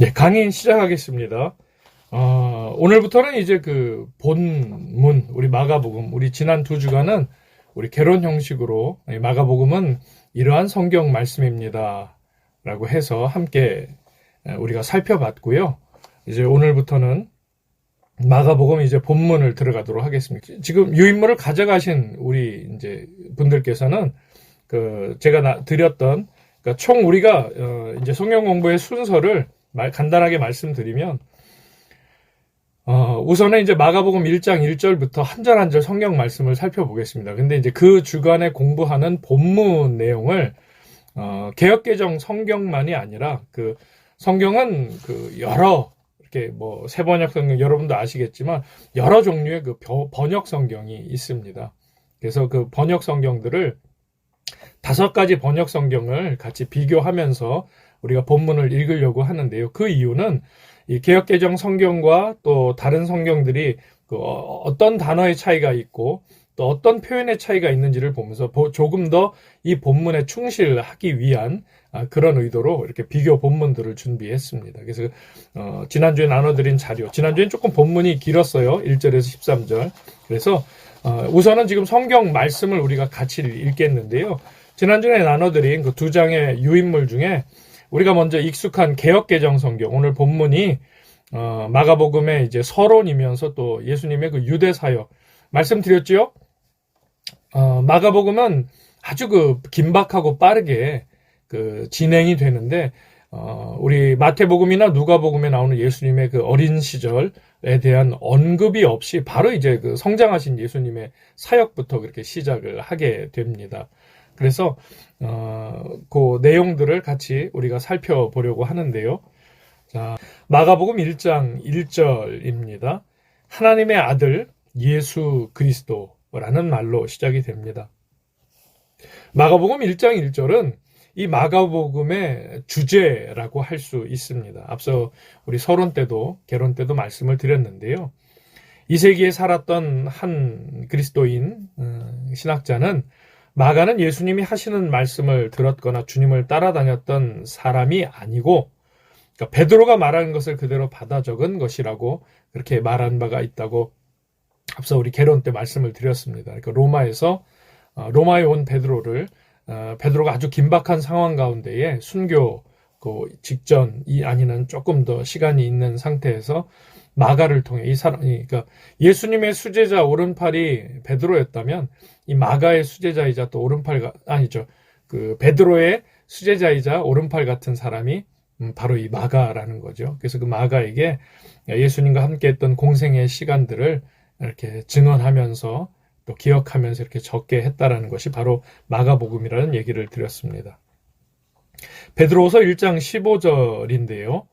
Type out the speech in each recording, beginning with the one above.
네, 강의 시작하겠습니다. 오늘부터는 이제 그 본문, 우리 마가복음, 우리 지난 두 주간은 우리 개론 형식으로 마가복음은 이러한 성경 말씀입니다. 라고 해서 함께 우리가 살펴봤고요. 이제 오늘부터는 마가복음 이제 본문을 들어가도록 하겠습니다. 지금 유인물을 가져가신 우리 이제 분들께서는 제가 드렸던 그러니까 총 우리가 이제 성경 공부의 순서를 간단하게 말씀드리면 우선은 이제 마가복음 1장 1절부터 한 절 한 절 성경 말씀을 살펴보겠습니다. 근데 이제 그 주간에 공부하는 본문 내용을 개역개정 성경만이 아니라 그 성경은 그 여러 이렇게 뭐 세번역 성경 여러분도 아시겠지만 여러 종류의 그 번역 성경이 있습니다. 그래서 그 번역 성경들을 5가지 번역 성경을 같이 비교하면서 우리가 본문을 읽으려고 하는데요. 그 이유는 이 개역개정 성경과 또 다른 성경들이 어떤 단어의 차이가 있고 또 어떤 표현의 차이가 있는지를 보면서 조금 더 이 본문에 충실하기 위한 그런 의도로 이렇게 비교 본문들을 준비했습니다. 그래서 지난주에 나눠드린 자료, 지난주엔 조금 본문이 길었어요. 1절에서 13절. 그래서 우선은 지금 성경 말씀을 우리가 같이 읽겠는데요. 지난주에 나눠드린 그 2장의 유인물 중에 우리가 먼저 익숙한 개역개정 성경, 오늘 본문이 마가복음의 이제 서론이면서 또 예수님의 그 유대 사역 말씀드렸죠. 마가복음은 아주 그 긴박하고 빠르게 그 진행이 되는데 우리 마태복음이나 누가복음에 나오는 예수님의 그 어린 시절에 대한 언급이 없이 바로 이제 그 성장하신 예수님의 사역부터 그렇게 시작을 하게 됩니다. 그래서 그 내용들을 같이 우리가 살펴보려고 하는데요. 자, 마가복음 1장 1절입니다. 하나님의 아들 예수 그리스도라는 말로 시작이 됩니다. 마가복음 1장 1절은 이 마가복음의 주제라고 할 수 있습니다. 앞서 우리 서론 때도 개론 때도 말씀을 드렸는데요. 2세기에 살았던 한 그리스도인 신학자는 마가는 예수님이 하시는 말씀을 들었거나 주님을 따라다녔던 사람이 아니고 그러니까 베드로가 말하는 것을 그대로 받아 적은 것이라고 그렇게 말한 바가 있다고 앞서 우리 개론 때 말씀을 드렸습니다. 그러니까 로마에 온 베드로가 아주 긴박한 상황 가운데에 순교 직전이 아니면 조금 더 시간이 있는 상태에서 마가를 통해 이 사람이 그러니까 예수님의 수제자 오른팔이 베드로였다면 이 마가의 수제자이자 또 그 베드로의 수제자이자 오른팔 같은 사람이 바로 이 마가라는 거죠. 그래서 그 마가에게 예수님과 함께했던 공생의 시간들을 이렇게 증언하면서 또 기억하면서 이렇게 적게 했다라는 것이 바로 마가복음이라는 얘기를 드렸습니다. 베드로후서 1장 15절인데요.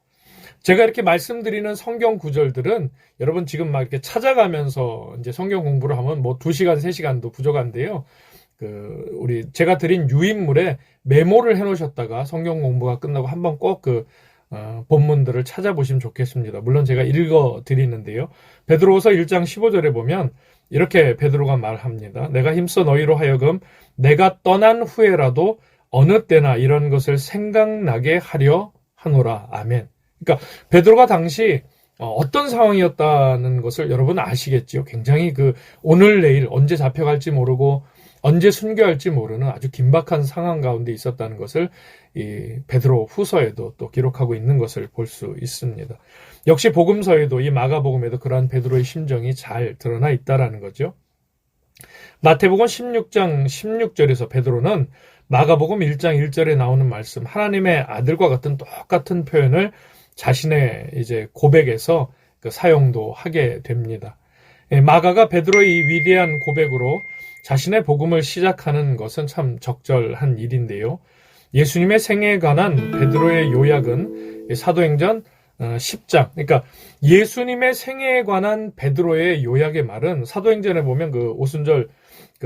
제가 이렇게 말씀드리는 성경 구절들은 여러분 지금 막 이렇게 찾아가면서 이제 성경 공부를 하면 뭐 2시간, 3시간도 부족한데요. 제가 드린 유인물에 메모를 해놓으셨다가 성경 공부가 끝나고 한번 꼭 본문들을 찾아보시면 좋겠습니다. 물론 제가 읽어 드리는데요. 베드로후서 1장 15절에 보면 이렇게 베드로가 말합니다. 내가 힘써 너희로 하여금 내가 떠난 후에라도 어느 때나 이런 것을 생각나게 하려 하노라. 아멘. 그러니까 베드로가 당시 어떤 상황이었다는 것을 여러분 아시겠지요. 굉장히 오늘 내일 언제 잡혀갈지 모르고 언제 순교할지 모르는 아주 긴박한 상황 가운데 있었다는 것을 이 베드로 후서에도 또 기록하고 있는 것을 볼 수 있습니다. 역시 복음서에도 이 마가복음에도 그러한 베드로의 심정이 잘 드러나 있다라는 거죠. 마태복음 16장 16절에서 베드로는 마가복음 1장 1절에 나오는 말씀 하나님의 아들과 같은 똑같은 표현을 자신의 이제 고백에서 사용도 하게 됩니다. 마가가 베드로의 이 위대한 고백으로 자신의 복음을 시작하는 것은 참 적절한 일인데요. 예수님의 생애에 관한 베드로의 요약은 사도행전 10장, 그러니까 예수님의 생애에 관한 베드로의 요약의 말은 사도행전에 보면 오순절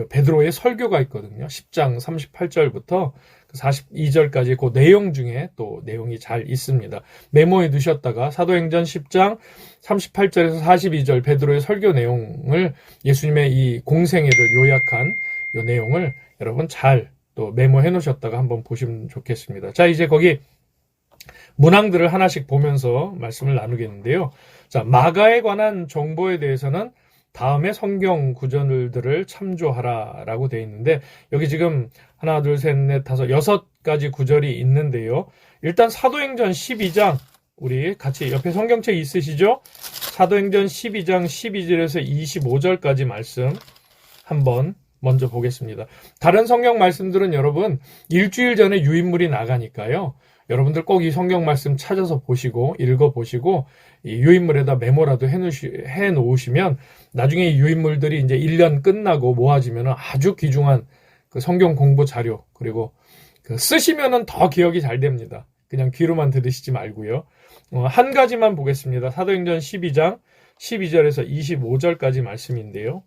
베드로의 설교가 있거든요. 10장 38절부터 42절까지 그 내용 중에 또 내용이 잘 있습니다. 메모해 두셨다가 사도행전 10장 38절에서 42절 베드로의 설교 내용을 예수님의 이 공생애를 요약한 이 내용을 여러분 잘 또 메모해 놓으셨다가 한번 보시면 좋겠습니다. 자, 이제 거기 문항들을 하나씩 보면서 말씀을 나누겠는데요. 자, 마가에 관한 정보에 대해서는 다음에 성경 구절들을 참조하라라고 되어 있는데, 여기 지금 하나, 둘, 셋, 넷, 다섯, 6가지 구절이 있는데요. 일단 사도행전 12장, 우리 같이 옆에 성경책 있으시죠? 사도행전 12장 12절에서 25절까지 말씀 한번 먼저 보겠습니다. 다른 성경 말씀들은 여러분 일주일 전에 유인물이 나가니까요. 여러분들 꼭 이 성경 말씀 찾아서 보시고 읽어보시고 이 유인물에다 메모라도 해놓으시면 나중에 이 유인물들이 이제 1년 끝나고 모아지면 아주 귀중한 그 성경 공부 자료, 그리고 그 쓰시면은 더 기억이 잘 됩니다. 그냥 귀로만 들으시지 말고요. 한 가지만 보겠습니다. 사도행전 12장 12절에서 25절까지 말씀인데요.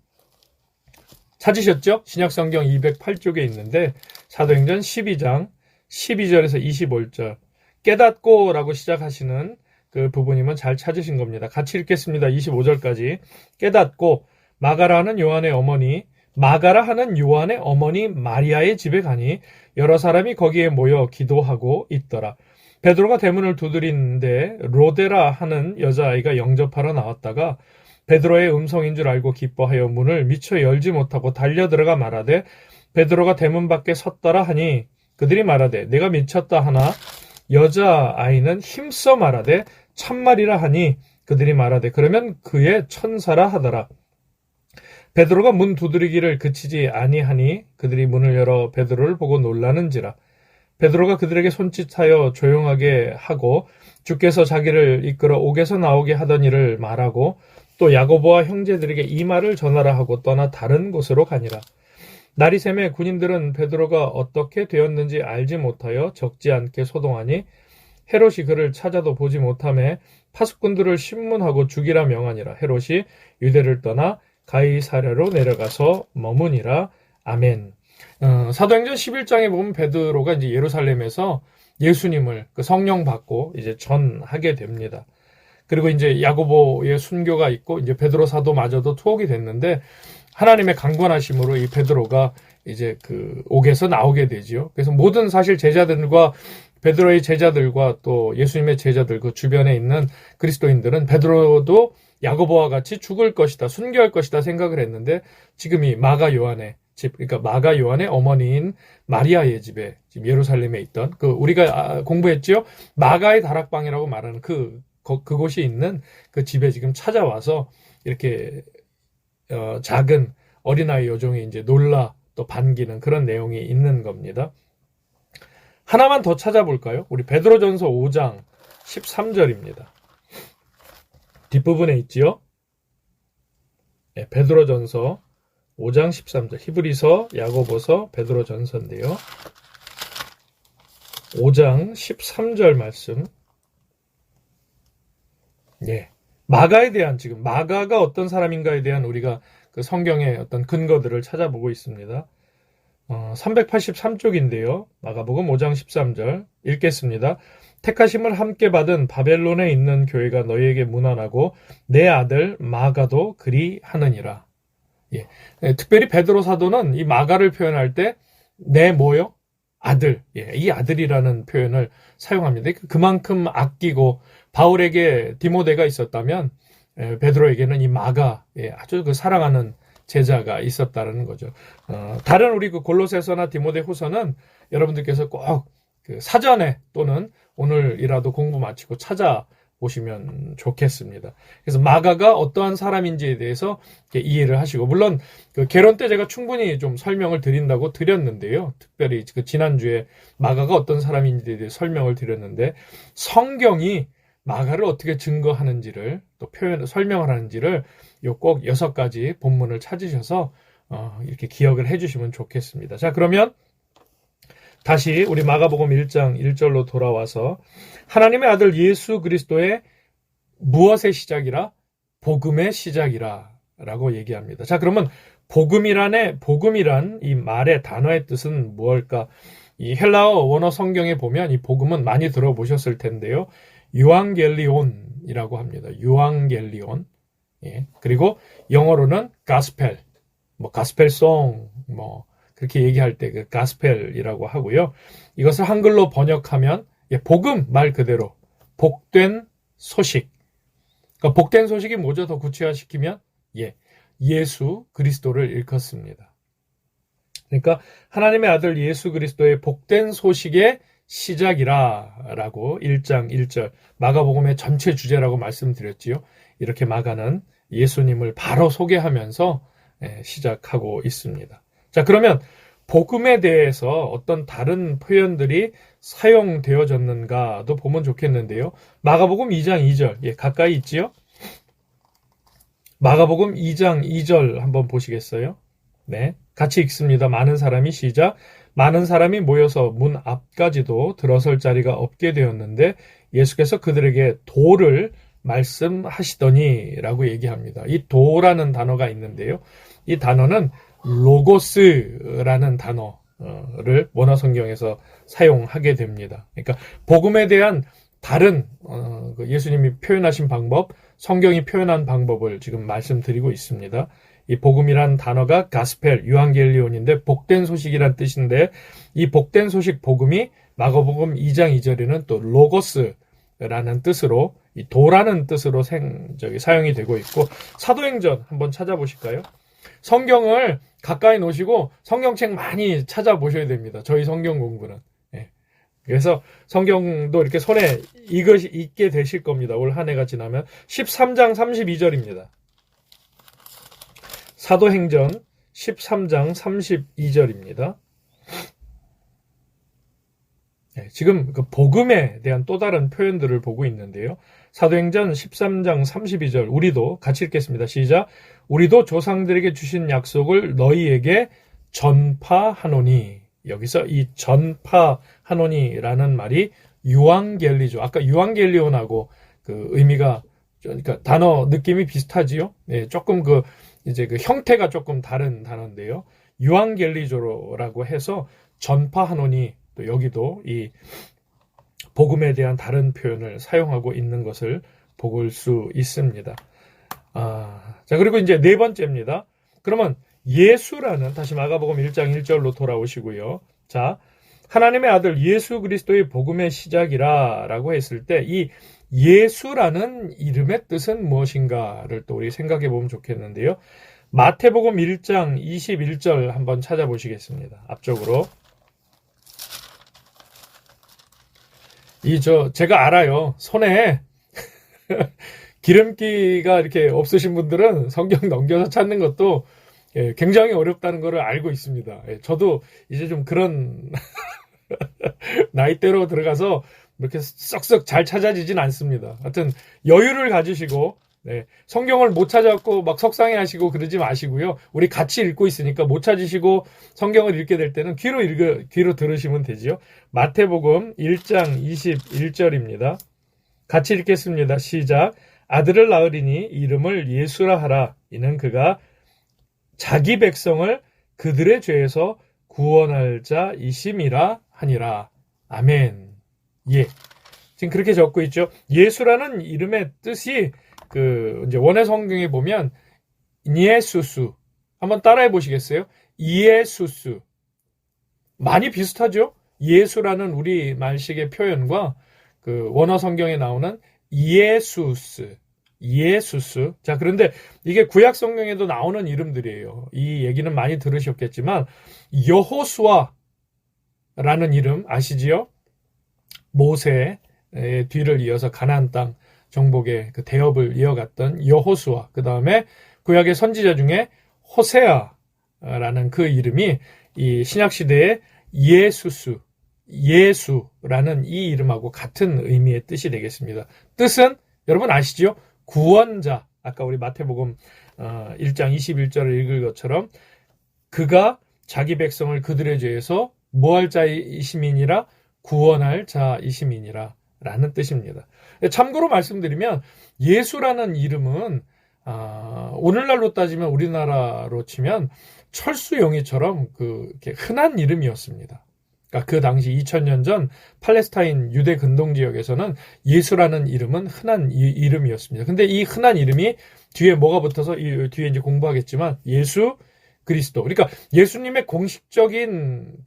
찾으셨죠? 신약성경 208쪽에 있는데 사도행전 12장 12절에서 25절, 깨닫고라고 시작하시는 그 부분이면 잘 찾으신 겁니다. 같이 읽겠습니다. 25절까지. 깨닫고 마가라 하는 요한의 어머니 마리아의 집에 가니 여러 사람이 거기에 모여 기도하고 있더라. 베드로가 대문을 두드리는데 로데라 하는 여자아이가 영접하러 나왔다가 베드로의 음성인 줄 알고 기뻐하여 문을 미처 열지 못하고 달려들어가 말하되 베드로가 대문 밖에 섰더라 하니 그들이 말하되 내가 미쳤다 하나 여자아이는 힘써 말하되 참말이라 하니 그들이 말하되 그러면 그의 천사라 하더라. 베드로가 문 두드리기를 그치지 아니하니 그들이 문을 열어 베드로를 보고 놀라는지라. 베드로가 그들에게 손짓하여 조용하게 하고 주께서 자기를 이끌어 옥에서 나오게 하던 일을 말하고 또 야고보와 형제들에게 이 말을 전하라 하고 떠나 다른 곳으로 가니라. 날이 새매 군인들은 베드로가 어떻게 되었는지 알지 못하여 적지 않게 소동하니 헤롯이 그를 찾아도 보지 못하매 파수꾼들을 신문하고 죽이라 명하니라. 헤롯이 유대를 떠나 가이사랴로 내려가서 머무니라. 아멘. 사도행전 11장에 보면 베드로가 이제 예루살렘에서 예수님을 그 성령 받고 이제 전하게 됩니다. 그리고 이제 야고보의 순교가 있고 이제 베드로 사도마저도 투옥이 됐는데 하나님의 강권하심으로 이 베드로가 이제 그 옥에서 나오게 되지요. 그래서 모든 사실 제자들과 베드로의 제자들과 또 예수님의 제자들 그 주변에 있는 그리스도인들은 베드로도 야고보와 같이 죽을 것이다, 순교할 것이다 생각을 했는데 지금 이 마가 요한의 집, 그러니까 마가 요한의 어머니인 마리아의 집에 지금 예루살렘에 있던 그 우리가 공부했지요. 마가의 다락방이라고 말하는 그곳이 있는 그 집에 지금 찾아와서 이렇게 작은 어린아이 여종이 이제 놀라 또 반기는 그런 내용이 있는 겁니다. 하나만 더 찾아볼까요? 우리 베드로전서 5장 13절입니다. 뒷부분에 있지요. 네, 베드로전서 5장 13절. 히브리서, 야고보서, 베드로전서인데요. 5장 13절 말씀. 예. 마가에 대한 지금 마가가 어떤 사람인가에 대한 우리가 그 성경의 어떤 근거들을 찾아보고 있습니다. 383쪽인데요. 마가복음 5장 13절 읽겠습니다. 택하심을 함께 받은 바벨론에 있는 교회가 너희에게 문안하고 내 아들 마가도 그리 하느니라. 예. 특별히 베드로 사도는 이 마가를 표현할 때 내 뭐요? 아들. 예. 이 아들이라는 표현을 사용합니다. 그만큼 아끼고 바울에게 디모데가 있었다면 베드로에게는 이 마가, 예, 아주 그 사랑하는 제자가 있었다는 거죠. 다른 우리 그 골로새서나 디모데후서는 여러분들께서 꼭 그 사전에 또는 오늘이라도 공부 마치고 찾아보시면 좋겠습니다. 그래서 마가가 어떠한 사람인지에 대해서 이해를 하시고, 물론 그 개론 때 제가 충분히 좀 설명을 드린다고 드렸는데요. 특별히 그 지난주에 마가가 어떤 사람인지에 대해 설명을 드렸는데 성경이 마가를 어떻게 증거하는지를 또 설명을 하는지를 꼭 6가지 본문을 찾으셔서 이렇게 기억을 해주시면 좋겠습니다. 자, 그러면 다시 우리 마가복음 1장 1절로 돌아와서 하나님의 아들 예수 그리스도의 무엇의 시작이라? 복음의 시작이라 라고 얘기합니다. 자, 그러면 복음이란 이 말의 단어의 뜻은 무엇일까? 이 헬라어 원어 성경에 보면 이 복음은 많이 들어보셨을 텐데요. 유앙겔리온이라고 합니다. 유앙겔리온. 예. 그리고 영어로는 가스펠, 가스펠송, 그렇게 얘기할 때 가스펠이라고 하고요. 이것을 한글로 번역하면 복음 말 그대로 복된 소식. 그러니까 복된 소식이 뭐죠? 더 구체화시키면 예수 그리스도를 일컫습니다. 그러니까 하나님의 아들 예수 그리스도의 복된 소식의 시작이라라고 1장 1절 마가복음의 전체 주제라고 말씀드렸지요. 이렇게 마가는 예수님을 바로 소개하면서 시작하고 있습니다. 자, 그러면 복음에 대해서 어떤 다른 표현들이 사용되어졌는가도 보면 좋겠는데요. 마가복음 2장 2절 가까이 있지요? 마가복음 2장 2절 한번 보시겠어요? 네, 같이 읽습니다. 많은 사람이 시작. 많은 사람이 모여서 문 앞까지도 들어설 자리가 없게 되었는데 예수께서 그들에게 도를 말씀하시더니 라고 얘기합니다. 이 도라는 단어가 있는데요. 이 단어는 로고스라는 단어를 원어 성경에서 사용하게 됩니다. 그러니까 복음에 대한 다른 예수님이 표현하신 방법, 성경이 표현한 방법을 지금 말씀드리고 있습니다. 이 복음이란 단어가 가스펠, 유앙겔리온인데 복된 소식이란 뜻인데 이 복된 소식 복음이 마가복음 2장 2절에는 또 로고스라는 뜻으로 이 도라는 뜻으로 사용이 되고 있고 사도행전 한번 찾아보실까요? 성경을 가까이 놓으시고 성경책 많이 찾아보셔야 됩니다. 저희 성경 공부는. 그래서 성경도 이렇게 손에 읽게 되실 겁니다. 올 한 해가 지나면 13장 32절입니다. 사도행전 13장 32절입니다. 지금 그 복음에 대한 또 다른 표현들을 보고 있는데요. 사도행전 13장 32절 우리도 같이 읽겠습니다. 시작. 우리도 조상들에게 주신 약속을 너희에게 전파하노니. 여기서 이 전파하노니라는 말이 유앙겔리죠. 아까 유앙겔리온하고 그 의미가 그러니까 단어 느낌이 비슷하지요. 조금 그 형태가 조금 다른 단어인데요. 유앙겔리조라고 해서 전파하노니 또 여기도 이 복음에 대한 다른 표현을 사용하고 있는 것을 볼 수 있습니다. 자, 그리고 이제 네 번째입니다. 그러면 예수라는 다시 마가복음 1장 1절로 돌아오시고요. 자, 하나님의 아들 예수 그리스도의 복음의 시작이라라고 했을 때 이 예수라는 이름의 뜻은 무엇인가를 또 우리 생각해 보면 좋겠는데요. 마태복음 1장 21절 한번 찾아보시겠습니다. 앞쪽으로. 제가 알아요. 손에 기름기가 이렇게 없으신 분들은 성경 넘겨서 찾는 것도 굉장히 어렵다는 것을 알고 있습니다. 저도 이제 좀 그런 나이대로 들어가서 이렇게 썩썩 잘 찾아지진 않습니다. 하여튼 여유를 가지시고 성경을 못 찾았고 막 속상해 하시고 그러지 마시고요. 우리 같이 읽고 있으니까 못 찾으시고 성경을 읽게 될 때는 귀로 들으시면 되지요. 마태복음 1장 21절입니다. 같이 읽겠습니다. 시작. 아들을 낳으리니 이름을 예수라 하라. 이는 그가 자기 백성을 그들의 죄에서 구원할 자이심이라 하니라. 아멘. 지금 그렇게 적고 있죠. 예수라는 이름의 뜻이 이제 원의 성경에 보면 예수스. 한번 따라해 보시겠어요? 예수스. 많이 비슷하죠? 예수라는 우리 말식의 표현과 원어 성경에 나오는 예수스. 자, 그런데 이게 구약 성경에도 나오는 이름들이에요. 이 얘기는 많이 들으셨겠지만 여호수아라는 이름 아시지요? 모세의 뒤를 이어서 가나안 땅 정복의 그 대업을 이어갔던 여호수아. 그 다음에 구약의 선지자 중에 호세아라는 그 이름이 이 신약 시대의 예수라는 이 이름하고 같은 의미의 뜻이 되겠습니다. 뜻은 여러분 아시죠? 구원자. 아까 우리 마태복음 1장 21절을 읽을 것처럼 그가 자기 백성을 그들의 죄에서 뭐할 자이심이니라 구원할 자이심이니라 라는 뜻입니다. 참고로 말씀드리면 예수라는 이름은 오늘날로 따지면 우리나라로 치면 철수영이처럼 이렇게 흔한 이름이었습니다. 그러니까 그 당시 2000년 전 팔레스타인 유대 근동 지역에서는 예수라는 이름은 흔한 이름이었습니다. 근데 이 흔한 이름이 뒤에 뭐가 붙어서 뒤에 이제 공부하겠지만 예수 그리스도. 그러니까 예수님의 공식적인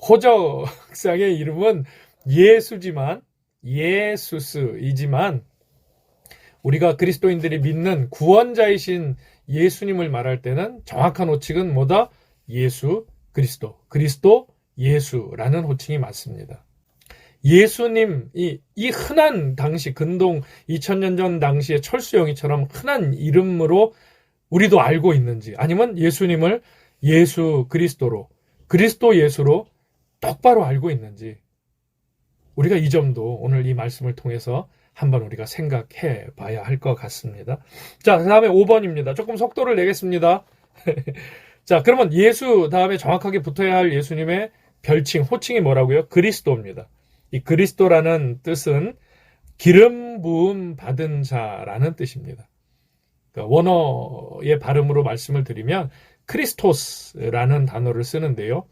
호적상의 이름은 예수지만 예수스이지만 우리가 그리스도인들이 믿는 구원자이신 예수님을 말할 때는 정확한 호칭은 뭐다? 예수 그리스도, 그리스도 예수라는 호칭이 맞습니다. 예수님, 이 흔한 당시 근동 2000년 전 당시의 철수영이처럼 흔한 이름으로 우리도 알고 있는지, 아니면 예수님을 예수 그리스도로, 그리스도 예수로 똑바로 알고 있는지, 우리가 이 점도 오늘 이 말씀을 통해서 한번 우리가 생각해 봐야 할 것 같습니다. 자, 그 다음에 5번입니다. 조금 속도를 내겠습니다. 자, 그러면 예수 다음에 정확하게 붙어야 할 예수님의 별칭, 호칭이 뭐라고요? 그리스도입니다. 이 그리스도라는 뜻은 기름 부음 받은 자라는 뜻입니다. 그러니까 원어의 발음으로 말씀을 드리면 크리스토스라는 단어를 쓰는데요.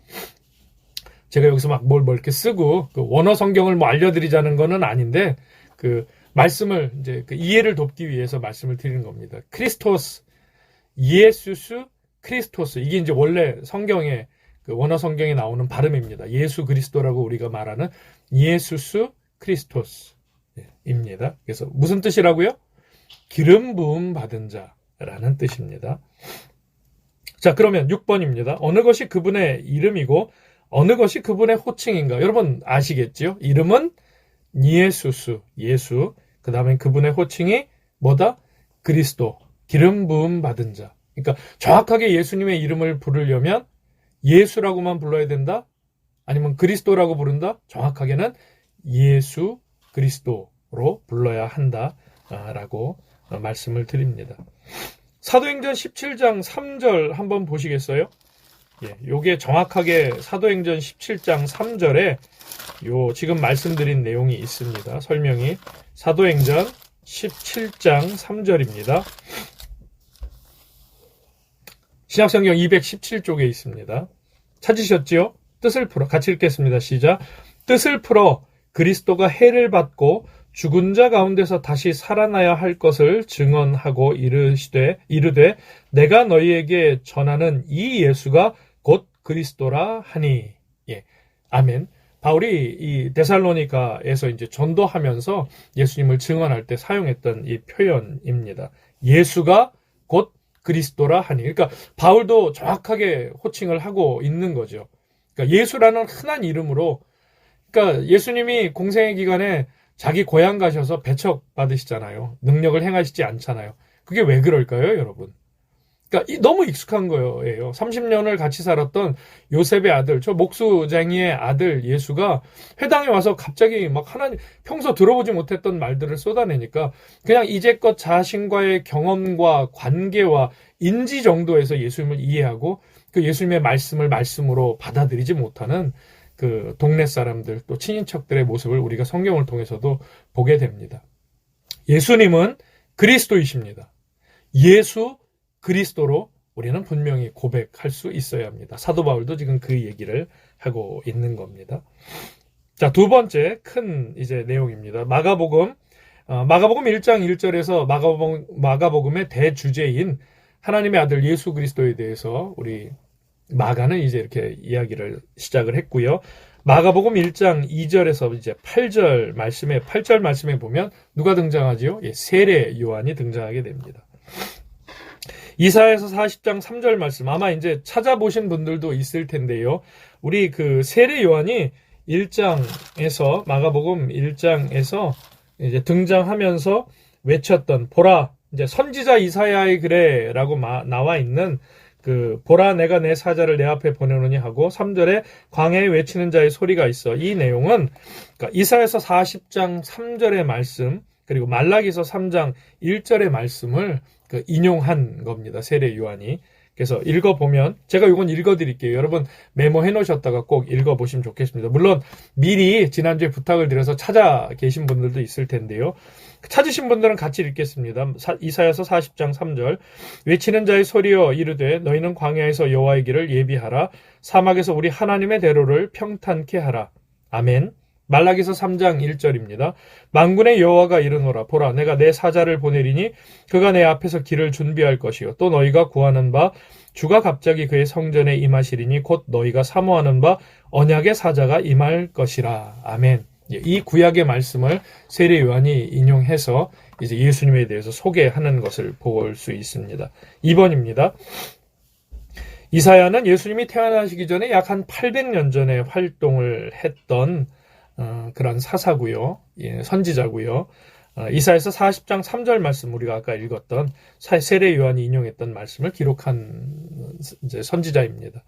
제가 여기서 막 뭘 이렇게 쓰고 그 원어 성경을 뭐 알려드리자는 거는 아닌데 그 말씀을 이제 그 이해를 돕기 위해서 말씀을 드리는 겁니다. 크리스토스, 예수스, 크리스토스, 이게 이제 원래 성경에 그 원어 성경에 나오는 발음입니다. 예수 그리스도라고 우리가 말하는 예수스 크리스토스입니다. 그래서 무슨 뜻이라고요? 기름 부음 받은 자라는 뜻입니다. 자, 그러면 6번입니다. 어느 것이 그분의 이름이고 어느 것이 그분의 호칭인가? 여러분 아시겠죠? 이름은 예수스, 예수. 그 다음에 그분의 호칭이 뭐다? 그리스도, 기름 부음 받은 자. 그러니까 정확하게 예수님의 이름을 부르려면 예수라고만 불러야 된다? 아니면 그리스도라고 부른다? 정확하게는 예수 그리스도로 불러야 한다라고 말씀을 드립니다. 사도행전 17장 3절 한번 보시겠어요? 예, 요게 정확하게 사도행전 17장 3절에 요 지금 말씀드린 내용이 있습니다. 설명이 사도행전 17장 3절입니다. 신약성경 217쪽에 있습니다. 찾으셨지요? 뜻을 풀어 같이 읽겠습니다. 시작. 뜻을 풀어 그리스도가 해를 받고 죽은 자 가운데서 다시 살아나야 할 것을 증언하고 이르되 내가 너희에게 전하는 이 예수가 곧 그리스도라 하니. 예. 아멘. 바울이 이 데살로니가에서 이제 전도하면서 예수님을 증언할 때 사용했던 이 표현입니다. 예수가 곧 그리스도라 하니. 그러니까 바울도 정확하게 호칭을 하고 있는 거죠. 그러니까 예수라는 흔한 이름으로, 그러니까 예수님이 공생의 기간에 자기 고향 가셔서 배척 받으시잖아요. 능력을 행하시지 않잖아요. 그게 왜 그럴까요, 여러분? 그러니까 너무 익숙한 거예요. 30년을 같이 살았던 요셉의 아들, 저 목수쟁이의 아들 예수가 회당에 와서 갑자기 막 하나님 평소 들어보지 못했던 말들을 쏟아내니까 그냥 이제껏 자신과의 경험과 관계와 인지 정도에서 예수님을 이해하고 그 예수님의 말씀을 말씀으로 받아들이지 못하는 그 동네 사람들 또 친인척들의 모습을 우리가 성경을 통해서도 보게 됩니다. 예수님은 그리스도이십니다. 예수 그리스도로 우리는 분명히 고백할 수 있어야 합니다. 사도 바울도 지금 그 얘기를 하고 있는 겁니다. 자, 두 번째 큰 이제 내용입니다. 마가복음 1장 1절에서 마가복음의 대주제인 하나님의 아들 예수 그리스도에 대해서 우리 마가는 이제 이렇게 이야기를 시작을 했고요. 마가복음 1장 2절에서 이제 8절 말씀에 보면 누가 등장하지요? 예, 세례 요한이 등장하게 됩니다. 이사야서 40장 3절 말씀 아마 이제 찾아보신 분들도 있을 텐데요. 우리 그 세례 요한이 1장에서 마가복음 1장에서 이제 등장하면서 외쳤던 보라 이제 선지자 이사야의 글에라고 나와 있는 그 보라 내가 내 사자를 내 앞에 보내노니 하고 3절에 광야에 외치는 자의 소리가 있어. 이 내용은 그러니까 이사야서 40장 3절의 말씀 그리고 말라기서 3장 1절의 말씀을 그 인용한 겁니다. 세례 요한이. 그래서 읽어보면 제가 이건 읽어드릴게요. 여러분 메모해 놓으셨다가 꼭 읽어보시면 좋겠습니다. 물론 미리 지난주에 부탁을 드려서 찾아 계신 분들도 있을 텐데요. 찾으신 분들은 같이 읽겠습니다. 이사야서 40장 3절 외치는 자의 소리여 이르되 너희는 광야에서 여호와의 길을 예비하라. 사막에서 우리 하나님의 대로를 평탄케 하라. 아멘. 말라기서 3장 1절입니다. 만군의 여호와가 이르노라 보라 내가 내 사자를 보내리니 그가 내 앞에서 길을 준비할 것이요 또 너희가 구하는 바 주가 갑자기 그의 성전에 임하시리니 곧 너희가 사모하는 바 언약의 사자가 임할 것이라. 아멘. 이 구약의 말씀을 세례 요한이 인용해서 이제 예수님에 대해서 소개하는 것을 볼 수 있습니다. 2번입니다. 이사야는 예수님이 태어나시기 전에 약 한 800년 전에 활동을 했던 그런 사사고요. 예, 선지자고요. 이사야서 40장 3절 말씀 우리가 아까 읽었던 세례 요한이 인용했던 말씀을 기록한 이제 선지자입니다.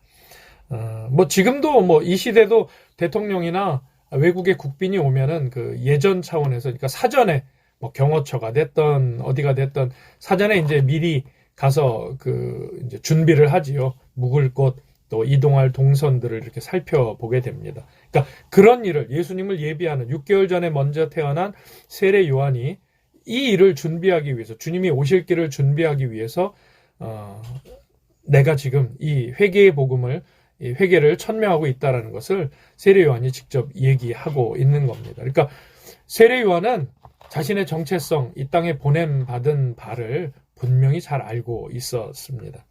뭐 지금도 뭐 이 시대도 대통령이나 외국의 국빈이 오면은 그 예전 차원에서 그러니까 사전에 뭐 경호처가 됐던 어디가 됐던 사전에 이제 미리 가서 그 이제 준비를 하지요. 묵을 곳 또 이동할 동선들을 이렇게 살펴보게 됩니다. 그러니까 그런 일을 예수님을 예비하는 6개월 전에 먼저 태어난 세례 요한이 이 일을 준비하기 위해서 주님이 오실 길을 준비하기 위해서 내가 지금 이 회개의 복음을 이 회개를 천명하고 있다라는 것을 세례 요한이 직접 얘기하고 있는 겁니다. 그러니까 세례 요한은 자신의 정체성, 이 땅에 보냄받은 바를 분명히 잘 알고 있었습니다.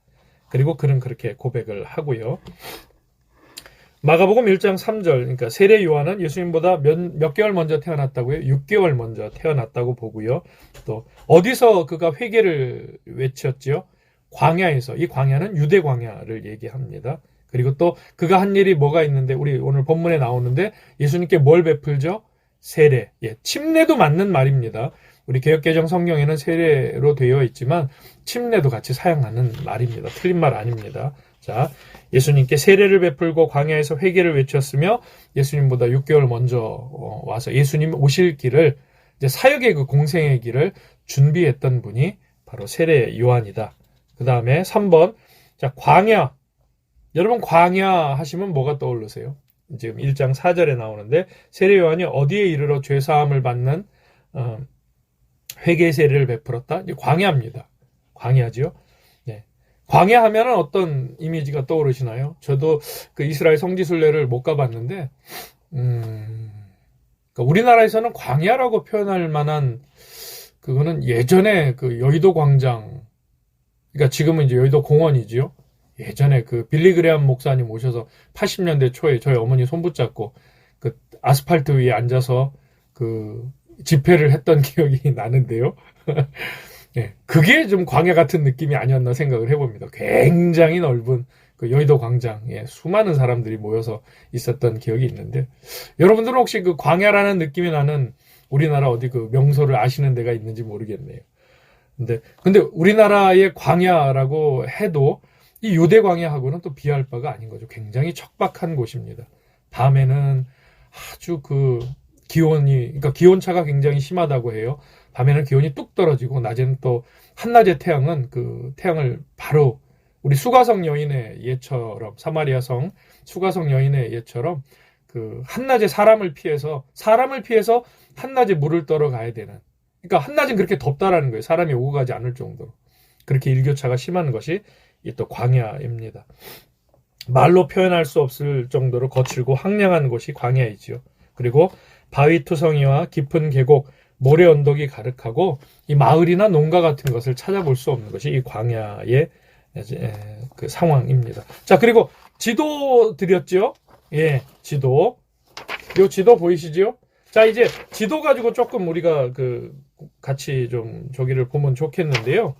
그리고 그는 그렇게 고백을 하고요. 마가복음 1장 3절, 그러니까 세례 요한은 예수님보다 몇 개월 먼저 태어났다고요? 6개월 먼저 태어났다고 보고요. 또 어디서 그가 회개를 외쳤지요? 광야에서. 이 광야는 유대 광야를 얘기합니다. 그리고 또 그가 한 일이 뭐가 있는데 우리 오늘 본문에 나오는데 예수님께 뭘 베풀죠? 세례. 예, 침례도 맞는 말입니다. 우리 개역개정 성경에는 세례로 되어 있지만 침례도 같이 사용하는 말입니다. 틀린 말 아닙니다. 자, 예수님께 세례를 베풀고 광야에서 회개를 외쳤으며 예수님보다 6개월 먼저 와서 예수님 오실 길을 이제 사역의 그 공생의 길을 준비했던 분이 바로 세례 요한이다. 그 다음에 3번. 자, 광야. 여러분 광야 하시면 뭐가 떠오르세요? 지금 1장 4절에 나오는데 세례 요한이 어디에 이르러 죄사함을 받는 회개 세례를 베풀었다? 이제 광야입니다. 광야지요. 네. 광야 하면은 어떤 이미지가 떠오르시나요? 저도 그 이스라엘 성지순례를 못 가봤는데, 그러니까 우리나라에서는 광야라고 표현할 만한 그거는 예전에 그 여의도 광장, 그러니까 지금은 이제 여의도 공원이지요. 예전에 그 빌리 그레함 목사님 오셔서 80년대 초에 저희 어머니 손 붙잡고 그 아스팔트 위에 앉아서 그 집회를 했던 기억이 나는데요. 예, 그게 좀 광야 같은 느낌이 아니었나 생각을 해봅니다. 굉장히 넓은 그 여의도 광장에 수많은 사람들이 모여서 있었던 기억이 있는데 여러분들은 혹시 그 광야라는 느낌이 나는 우리나라 어디 그 명소를 아시는 데가 있는지 모르겠네요. 근데 우리나라의 광야라고 해도 이 유대 광야하고는 또 비할 바가 아닌 거죠. 굉장히 척박한 곳입니다. 밤에는 아주 그 그러니까 기온차가 굉장히 심하다고 해요. 밤에는 기온이 뚝 떨어지고 낮에는 또 한낮의 태양은 그 태양을 바로 우리 수가성 여인의 예처럼 사마리아성 수가성 여인의 예처럼 그 한낮에 사람을 피해서 한낮에 물을 떨어 가야 되는. 그러니까 한낮은 그렇게 덥다라는 거예요. 사람이 오고 가지 않을 정도로. 그렇게 일교차가 심한 것이 이 또 광야입니다. 말로 표현할 수 없을 정도로 거칠고 황량한 곳이 광야이지요. 그리고 바위 투성이와 깊은 계곡, 모래 언덕이 가득하고 이 마을이나 농가 같은 것을 찾아볼 수 없는 것이 이 광야의 그 상황입니다. 자, 그리고 지도 드렸죠? 예, 지도. 요 지도 보이시죠? 자, 이제 지도 가지고 조금 우리가 그 같이 좀 저기를 보면 좋겠는데요.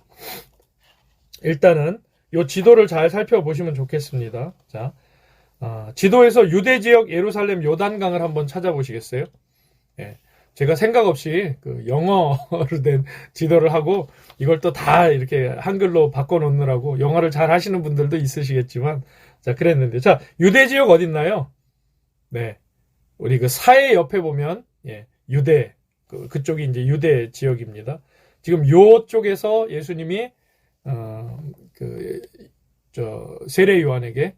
일단은 요 지도를 잘 살펴보시면 좋겠습니다. 자, 지도에서 유대 지역 예루살렘 요단강을 한번 찾아보시겠어요? 예. 제가 생각 없이 그 영어로 된 지도를 하고 이걸 또 다 이렇게 한글로 바꿔놓느라고 영어를 잘 하시는 분들도 있으시겠지만 자, 그랬는데 자, 유대 지역 어딨나요? 네. 우리 그 사해 옆에 보면 예, 유대 그쪽이 이제 유대 지역입니다. 지금 요쪽에서 예수님이 세례 요한에게